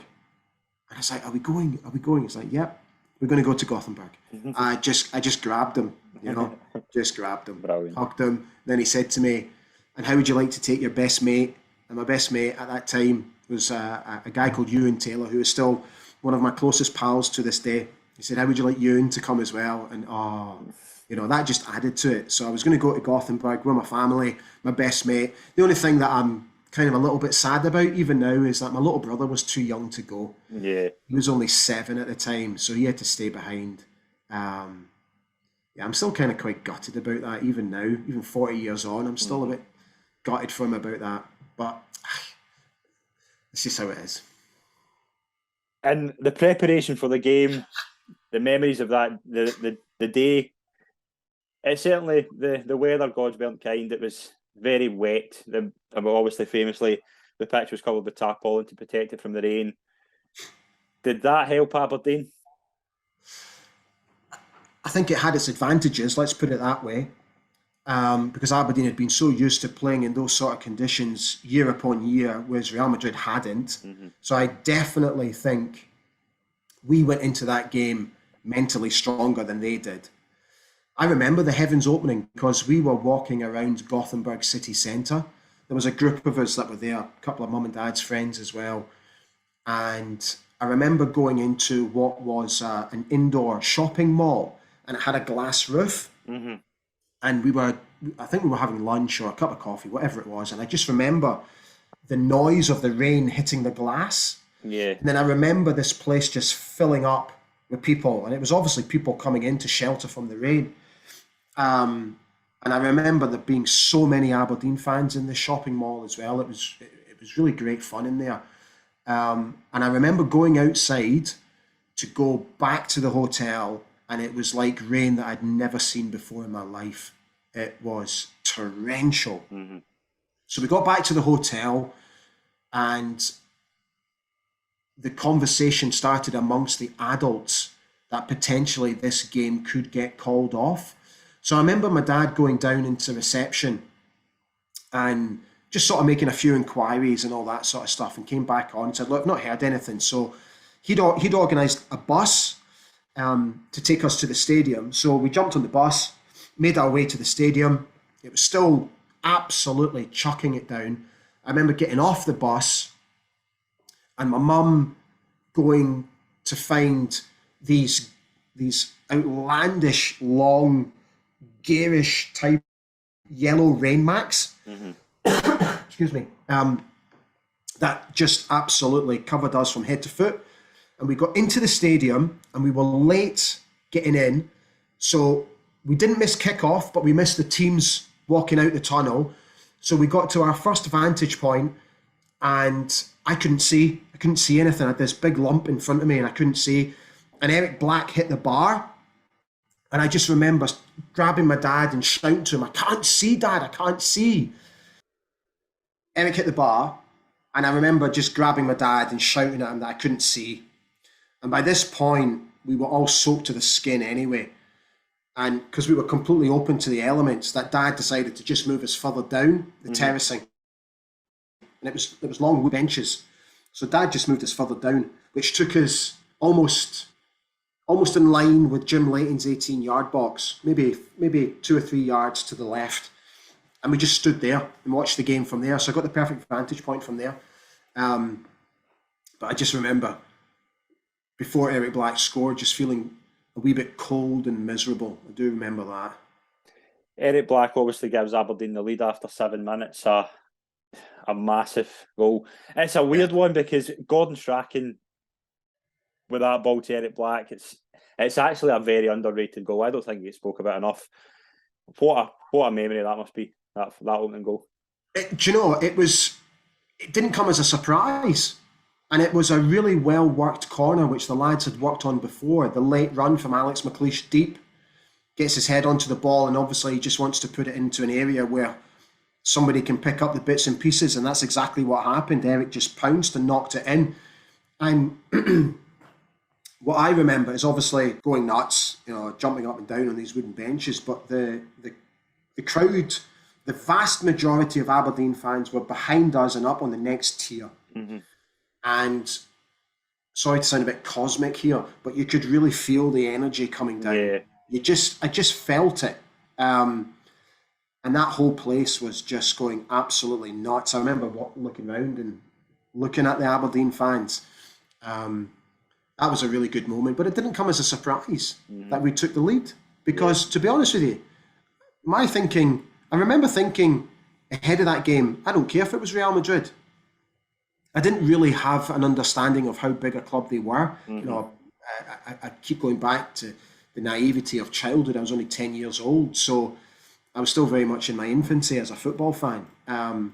And I was like, are we going? He's like, yep, we're going to go to Gothenburg. I just grabbed him, just grabbed him, Brilliant. Hugged him. Then he said to me, and how would you like to take your best mate? And my best mate at that time was a guy called Ewan Taylor, who is still one of my closest pals to this day. He said, how would you like Ewan to come as well? And that just added to it. So I was going to go to Gothenburg with my family, my best mate. The only thing that I'm kind of a little bit sad about even now is that my little brother was too young to go. Yeah. He was only 7 at the time, so he had to stay behind. I'm still kind of quite gutted about that even now. Even 40 years on, I'm still a bit gutted for him about that. But it's just how it is. And the preparation for the game, the memories of that, the day, it's certainly the weather gods weren't kind. It was very wet. Obviously, famously, the pitch was covered with tarpaulin to protect it from the rain. Did that help Aberdeen? I think it had its advantages, let's put it that way, because Aberdeen had been so used to playing in those sort of conditions year upon year, whereas Real Madrid hadn't. So I definitely think we went into that game mentally stronger than they did. I remember the heavens opening because we were walking around Gothenburg city centre. There was a group of us that were there, a couple of mum and dad's friends as well. And I I remember going into what was an indoor shopping mall, and it had a glass roof. Mm-hmm. And I think we were having lunch or a cup of coffee, whatever it was. And I just remember the noise of the rain hitting the glass. Yeah. And then I remember this place just filling up with people. And it was obviously people coming in to shelter from the rain. And I remember there being so many Aberdeen fans in the shopping mall as well. It was really great fun in there. And I remember going outside to go back to the hotel, and it was like rain that I'd never seen before in my life. It was torrential. Mm-hmm. So we got back to the hotel, and the conversation started amongst the adults that potentially this game could get called off. So I remember my dad going down into reception and just sort of making a few inquiries and all that sort of stuff, and came back on and said, look, I've not heard anything. So he'd organised a bus to take us to the stadium. So we jumped on the bus, made our way to the stadium. It was still absolutely chucking it down. I remember getting off the bus and my mum going to find these outlandish, long, garish type yellow rain macs. Mm-hmm. Excuse me. That just absolutely covered us from head to foot. And we got into the stadium and we were late getting in. So we didn't miss kickoff, but we missed the teams walking out the tunnel. So we got to our first vantage point and I couldn't see anything. I had this big lump in front of me and I couldn't see. And Eric Black hit the bar. And I just remember grabbing my dad and shouting to him, I can't see, Dad, I can't see. Eric hit the bar. And I remember just grabbing my dad and shouting at him that I couldn't see. And by this point, we were all soaked to the skin anyway. And because we were completely open to the elements, that dad decided to just move us further down the terracing. And it was long wood benches. So dad just moved us further down, which took us almost in line with Jim Leighton's 18-yard box, maybe 2 or 3 yards to the left. And we just stood there and watched the game from there. So I got the perfect vantage point from there. But I just remember, before Eric Black scored, just feeling a wee bit cold and miserable. I do remember that. Eric Black obviously gives Aberdeen the lead after 7 minutes. A massive goal. It's a weird one because Gordon Strachan, with that ball to Eric Black, it's actually a very underrated goal. I don't think he spoke about enough. What a memory that must be, that opening goal. Do you know, it didn't come as a surprise. And it was a really well-worked corner, which the lads had worked on before. The late run from Alex McLeish deep, gets his head onto the ball, and obviously he just wants to put it into an area where somebody can pick up the bits and pieces, and that's exactly what happened. Eric just pounced and knocked it in. And what I remember is obviously going nuts, jumping up and down on these wooden benches, but the crowd, the vast majority of Aberdeen fans were behind us and up on the next tier. Mm-hmm. And sorry to sound a bit cosmic here, but you could really feel the energy coming down. Yeah. I just felt it. And that whole place was just going absolutely nuts. I remember looking around and looking at the Aberdeen fans. That was a really good moment, but it didn't come as a surprise that we took the lead. Because to be honest with you, I remember thinking ahead of that game, I don't care if it was Real Madrid. I didn't really have an understanding of how big a club they were. Mm-hmm. I keep going back to the naivety of childhood. I was only 10 years old, so I was still very much in my infancy as a football fan. But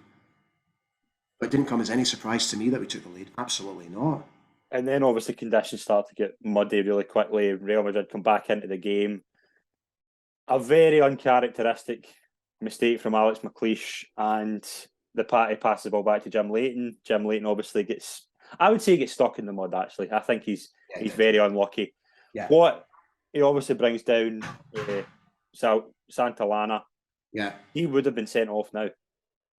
it didn't come as any surprise to me that we took the lead. Absolutely not. And then obviously conditions start to get muddy really quickly. Real Madrid come back into the game. A very uncharacteristic mistake from Alex McLeish, and the party passes the ball back to Jim Leighton. Jim Leighton obviously gets stuck in the mud, actually. I think he's very unlucky. Yeah. What he obviously brings down Santillana. Yeah. He would have been sent off now.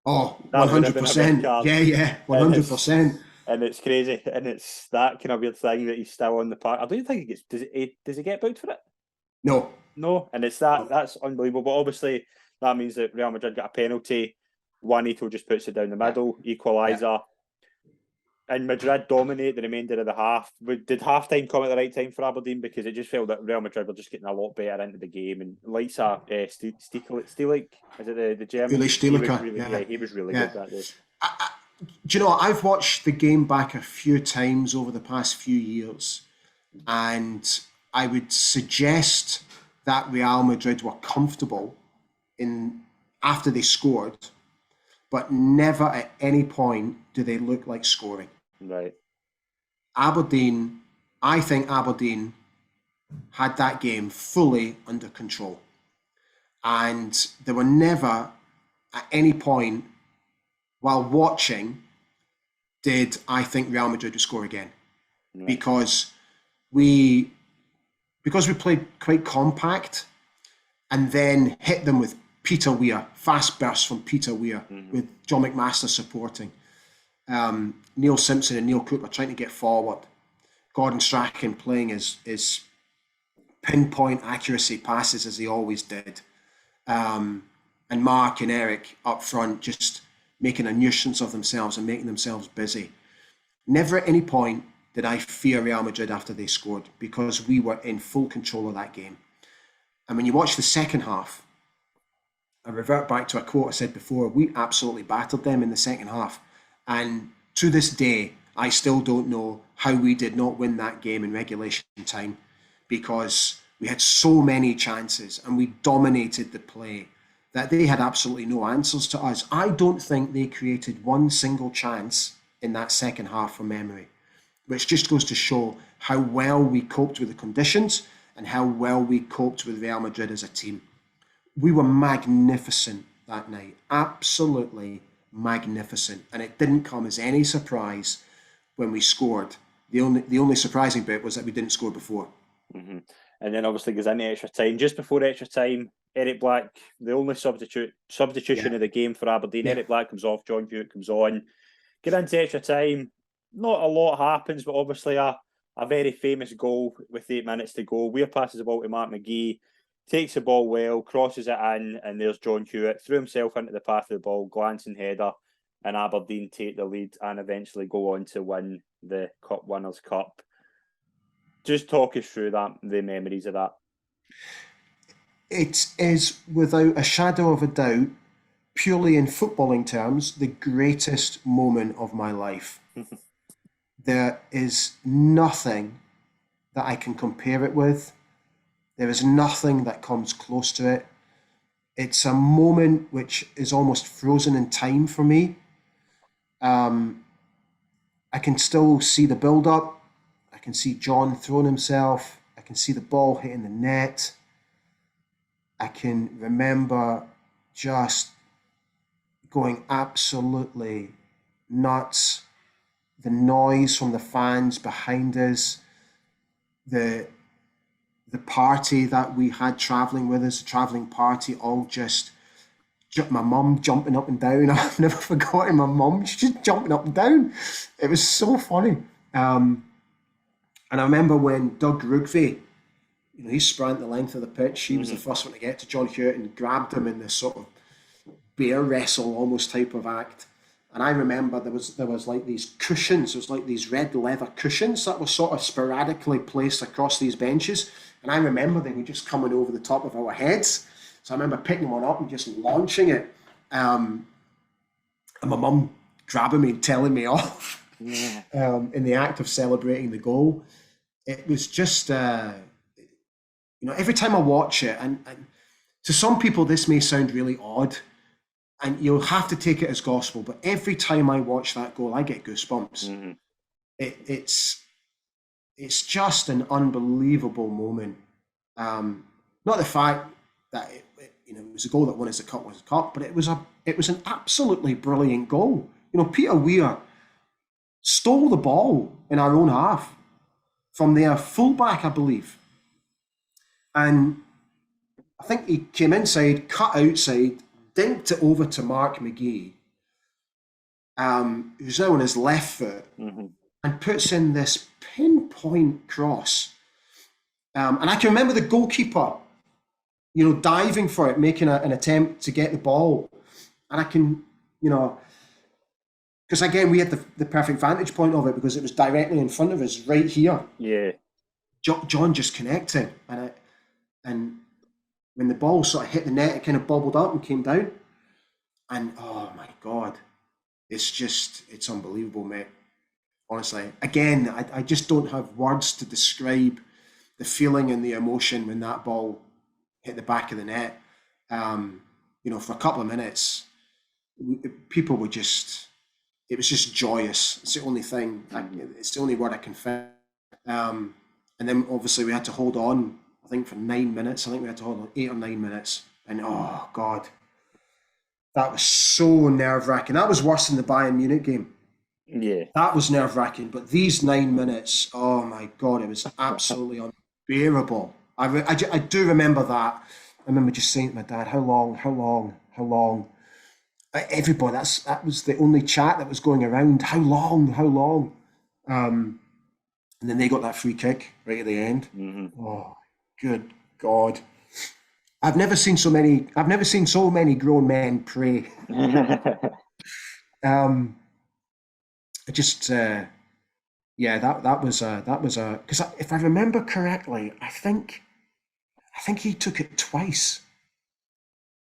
Oh, That would have been a 100%. red card. Yeah, 100%. And it's crazy. And it's that kind of weird thing that he's still on the park. I don't think he gets... Does he get booked for it? No. And it's that's unbelievable. But obviously, that means that Real Madrid got a penalty. Juanito just puts it down the middle, equaliser. and Madrid dominate the remainder of the half. Did half-time come at the right time for Aberdeen? Because it just felt that Real Madrid were just getting a lot better into the game. And like Stielik, is it the German? Uli Stielik, he was really good that day. Do you know, I've watched the game back a few times over the past few years, and I would suggest that Real Madrid were comfortable after they scored, but never at any point do they look like scoring. Right. I think Aberdeen had that game fully under control. And there were never at any point while watching did I think Real Madrid would score again. Right. Because we played quite compact and then hit them with Peter Weir, fast bursts from Peter Weir, with John McMaster supporting. Neil Simpson and Neil Cooper trying to get forward. Gordon Strachan playing his pinpoint accuracy passes as he always did. And Mark and Eric up front just making a nuisance of themselves and making themselves busy. Never at any point did I fear Real Madrid after they scored, because we were in full control of that game. And when you watch the second half, I revert back to a quote I said before, we absolutely battered them in the second half. And to this day, I still don't know how we did not win that game in regulation time, because we had so many chances and we dominated the play that they had absolutely no answers to us. I don't think they created one single chance in that second half from memory, which just goes to show how well we coped with the conditions and how well we coped with Real Madrid as a team. We were magnificent that night, absolutely magnificent, and it didn't come as any surprise when we scored. The only surprising bit was that we didn't score before. Mm-hmm. And then obviously goes into extra time. Just before extra time, Eric Black, the only substitution of the game for Aberdeen. Eric Black comes off, John Hewitt comes on. Get into extra time. Not a lot happens, but obviously a very famous goal with 8 minutes to go. Weir passes the ball to Mark McGee, takes the ball well, crosses it in, and there's John Hewitt, threw himself into the path of the ball, glancing header, and Aberdeen take the lead and eventually go on to win the Cup Winners' Cup. Just talk us through that, the memories of that. It is, without a shadow of a doubt, purely in footballing terms, the greatest moment of my life. There is nothing that I can compare it with. There is nothing that comes close to it. It's a moment which is almost frozen in time for me. I can still see the build-up. I can see John throwing himself. I can see the ball hitting the net. I can remember just going absolutely nuts. The noise from the fans behind us, the party that we had travelling with us, the travelling party, all just my mum jumping up and down. I've never forgotten my mum. She's just jumping up and down. It was so funny. And I remember when Doug Rugby, he sprint the length of the pitch. He was the first one to get to John Hewitt and grabbed him in this sort of bear wrestle almost type of act. And I remember there was like these cushions. There was like these red leather cushions that were sort of sporadically placed across these benches. And I remember they were just coming over the top of our heads. So I remember picking one up and just launching it. And my mum grabbing me and telling me off in the act of celebrating the goal. It was just, every time I watch it, and to some people this may sound really odd, and you'll have to take it as gospel, but every time I watch that goal, I get goosebumps. Mm-hmm. It's just an unbelievable moment. Not the fact that it was a goal that won us the Cup Winners' Cup, but it was an absolutely brilliant goal. Peter Weir stole the ball in our own half from their fullback, I believe, and I think he came inside, cut outside, dinked it over to Mark McGee, who's now on his left foot, and puts in this pinpoint cross. And I can remember the goalkeeper, diving for it, making an attempt to get the ball. And I can, because again, we had the perfect vantage point of it because it was directly in front of us, right here. Yeah. John just connected, and when the ball sort of hit the net, it kind of bobbled up and came down. And oh my God, it's unbelievable, mate. Honestly, again, I just don't have words to describe the feeling and the emotion when that ball hit the back of the net. For a couple of minutes, people were just, it was just joyous. It's the only thing, it's the only word I can find. And then obviously we had to hold on, I think for 9 minutes. I think we had to hold on 8 or 9 minutes. And oh God, that was so nerve-wracking. That was worse than the Bayern Munich game. Yeah. That was nerve-wracking. But these 9 minutes, oh my God, it was absolutely unbearable. I do remember that. I remember just saying to my dad, how long? Everybody, that was the only chat that was going around. How long? And then they got that free kick right at the end. Mm-hmm. Oh, good God. I've never seen so many grown men pray. That was because if I remember correctly, I think he took it twice.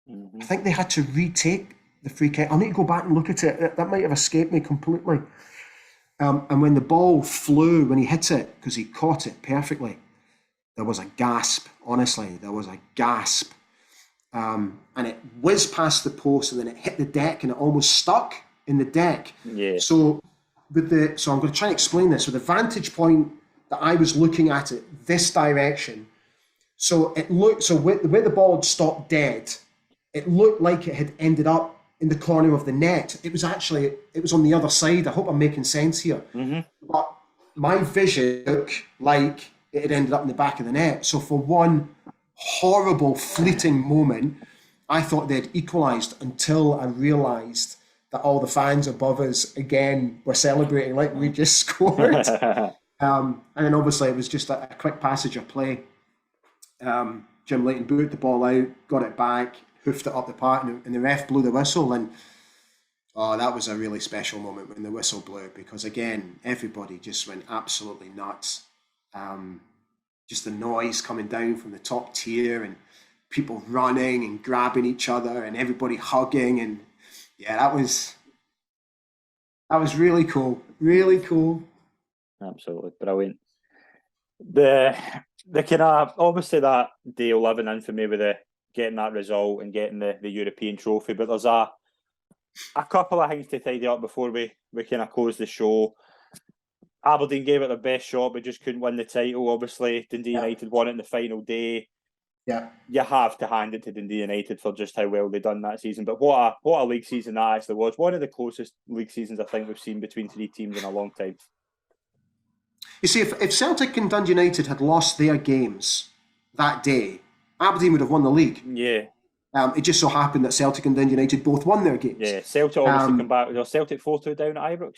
Mm-hmm. I think they had to retake the free kick. I'll need to go back and look at it. That might have escaped me completely. And when the ball flew, when he hit it, because he caught it perfectly, there was a gasp. Honestly, there was a gasp. And it whizzed past the post, and then it hit the deck, and it almost stuck in the deck. Yeah. So I'm going to try and explain this. So the vantage point that I was looking at it this direction. So it looked, where the ball had stopped dead, it looked like it had ended up in the corner of the net. It was on the other side. I hope I'm making sense here. Mm-hmm. But my vision looked like it had ended up in the back of the net. So for one horrible, fleeting moment, I thought they'd equalised until I realised that all the fans above us, again, were celebrating like we just scored. And then obviously it was just a quick passage of play. Jim Leighton booted the ball out, got it back, hoofed it up the park, and the ref blew the whistle. And that was a really special moment when the whistle blew, because again, everybody just went absolutely nuts. Just the noise coming down from the top tier, and people running and grabbing each other, and everybody hugging, and yeah, that was really cool. Really cool. Absolutely brilliant. The kind of, obviously that day will live in infamy with getting that result and getting the European trophy, but there's a couple of things to tidy up before we kind of close the show. Aberdeen gave it their best shot, but just couldn't win the title. Obviously, Dundee United won it in the final day. Yeah, you have to hand it to Dundee United for just how well they done that season. But what a league season that actually was. One of the closest league seasons I think we've seen between three teams in a long time. You see, if Celtic and Dundee United had lost their games that day, Aberdeen would have won the league. Yeah. It just so happened that Celtic and Dundee United both won their games. Yeah, Celtic obviously come back. Celtic 4-2 down at Ibrox.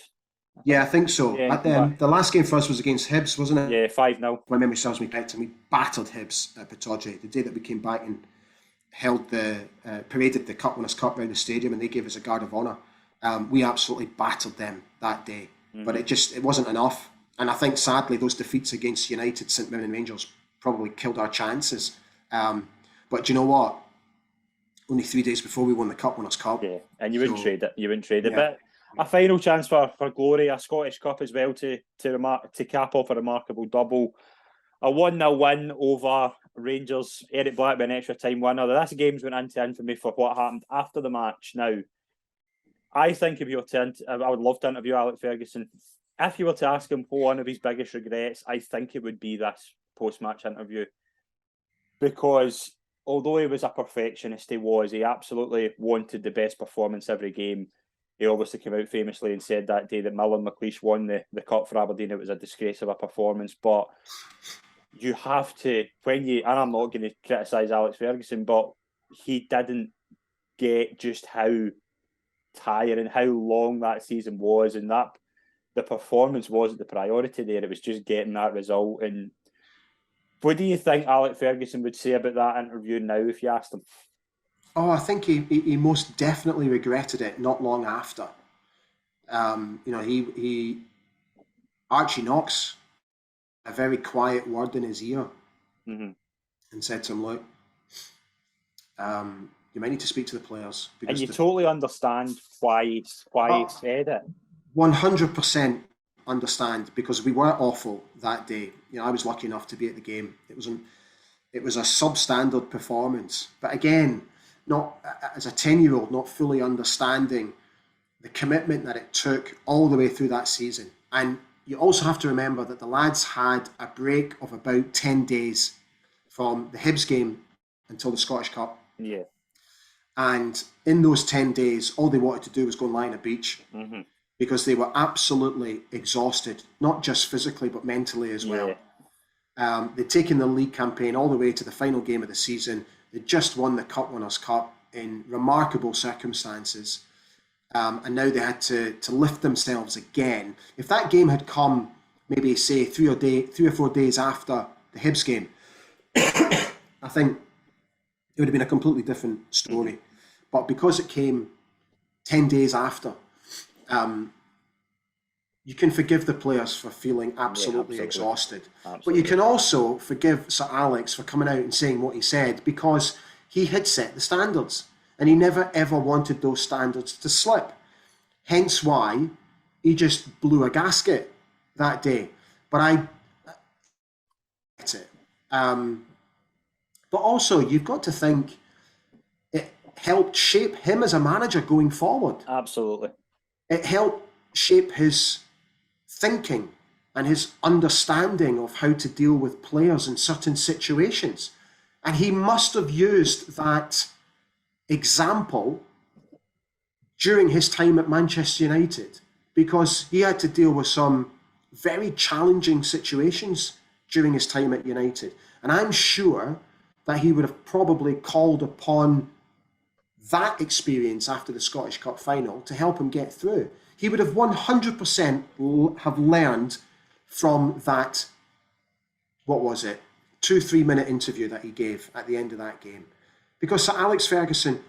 I think so. Yeah, the last game for us was against Hibs, wasn't it? Yeah, 5-0. My memory serves me correct, and we battered Hibs at Pittodrie the day that we came back and held paraded the Cup Winners' Cup around the stadium, and they gave us a guard of honour. We absolutely battered them that day, but it wasn't enough. And I think sadly those defeats against United, St Mirren and Rangers probably killed our chances. But you know what? Only 3 days before we won the Cup Winners' Cup. Yeah, and you wouldn't trade it. You wouldn't trade it. Yeah. But a final chance for glory, a Scottish Cup as well to cap off a remarkable double. A 1-0 win over Rangers. Eric Blackburn, extra time winner. This game's went into infamy for what happened after the match. Now, I think if you were I would love to interview Alex Ferguson. If you were to ask him one of his biggest regrets, I think it would be this post-match interview. Because although he was a perfectionist, he absolutely wanted the best performance every game. He obviously came out famously and said that day that Miller and McLeish won the Cup for Aberdeen, it was a disgrace of a performance. But you have to, and I'm not going to criticise Alex Ferguson, but he didn't get just how tiring, how long that season was, and that the performance wasn't the priority there. It was just getting that result. And what do you think Alex Ferguson would say about that interview now if you asked him? Oh, I think he most definitely regretted it not long after. He Archie Knox, a very quiet word in his ear, and said to him, "Look, you might need to speak to the players." And you totally understand why he said it. 100% understand, because we were awful that day. I was lucky enough to be at the game. It was a substandard performance, but again, not as a 10-year-old, not fully understanding the commitment that it took all the way through that season. And you also have to remember that the lads had a break of about 10 days from the Hibs game until the Scottish Cup. Yeah. And in those 10 days, all they wanted to do was go and lie on a beach, because they were absolutely exhausted, not just physically, but mentally as well. They'd taken the league campaign all the way to the final game of the season. They'd just won the Cup Winners' Cup in remarkable circumstances. And now they had to lift themselves again. If that game had come, maybe say 3 or 4 days after the Hibs game, I think it would have been a completely different story. But because it came 10 days after, you can forgive the players for feeling absolutely exhausted. But you can also forgive Sir Alex for coming out and saying what he said, because he had set the standards and he never ever wanted those standards to slip. Hence why he just blew a gasket that day. But I get it. But also, you've got to think it helped shape him as a manager going forward. Absolutely. It helped shape his thinking and his understanding of how to deal with players in certain situations. And he must have used that example during his time at Manchester United, because he had to deal with some very challenging situations during his time at United. And I'm sure that he would have probably called upon that experience after the Scottish Cup final to help him get through. He would have 100% have learned from that, 2-3 minute interview that he gave at the end of that game. Because Sir Alex Ferguson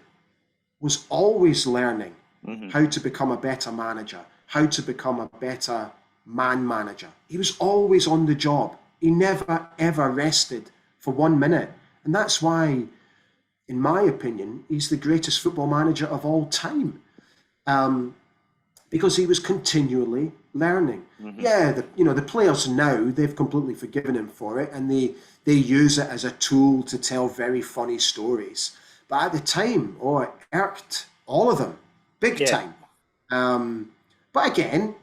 was always learning how to become a better manager, how to become a better man manager. He was always on the job. He never, ever rested for 1 minute. And that's why, in my opinion, he's the greatest football manager of all time. Because he was continually learning. Yeah, the players now, they've completely forgiven him for it, and they use it as a tool to tell very funny stories. But at the time, it irked all of them, big time. But again,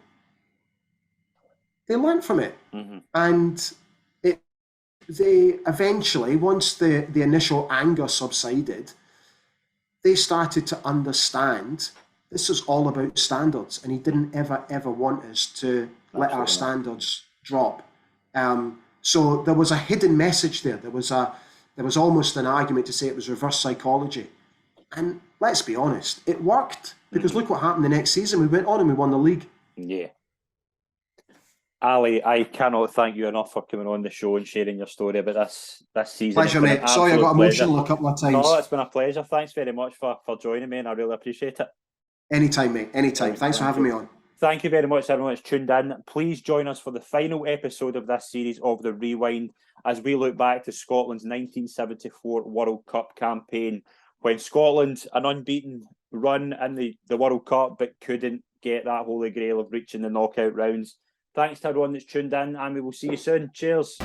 they learned from it. And they eventually, once the initial anger subsided, they started to understand this is all about standards, and he didn't ever want us to let our standards drop. So there was a hidden message there. There was almost an argument to say it was reverse psychology. And let's be honest, it worked, because look what happened the next season. We went on and we won the league. Yeah. Ali, I cannot thank you enough for coming on the show and sharing your story about this season. Pleasure, mate. Sorry I got emotional a couple of times. No, it's been a pleasure. Thanks very much for joining me, and I really appreciate it. Anytime, mate. Anytime. Thanks for having me on. Thank you very much, everyone that's tuned in. Please join us for the final episode of this series of The Rewind, as we look back to Scotland's 1974 World Cup campaign, when Scotland, an unbeaten run in the World Cup, but couldn't get that holy grail of reaching the knockout rounds. Thanks to everyone that's tuned in, and we will see you soon. Cheers.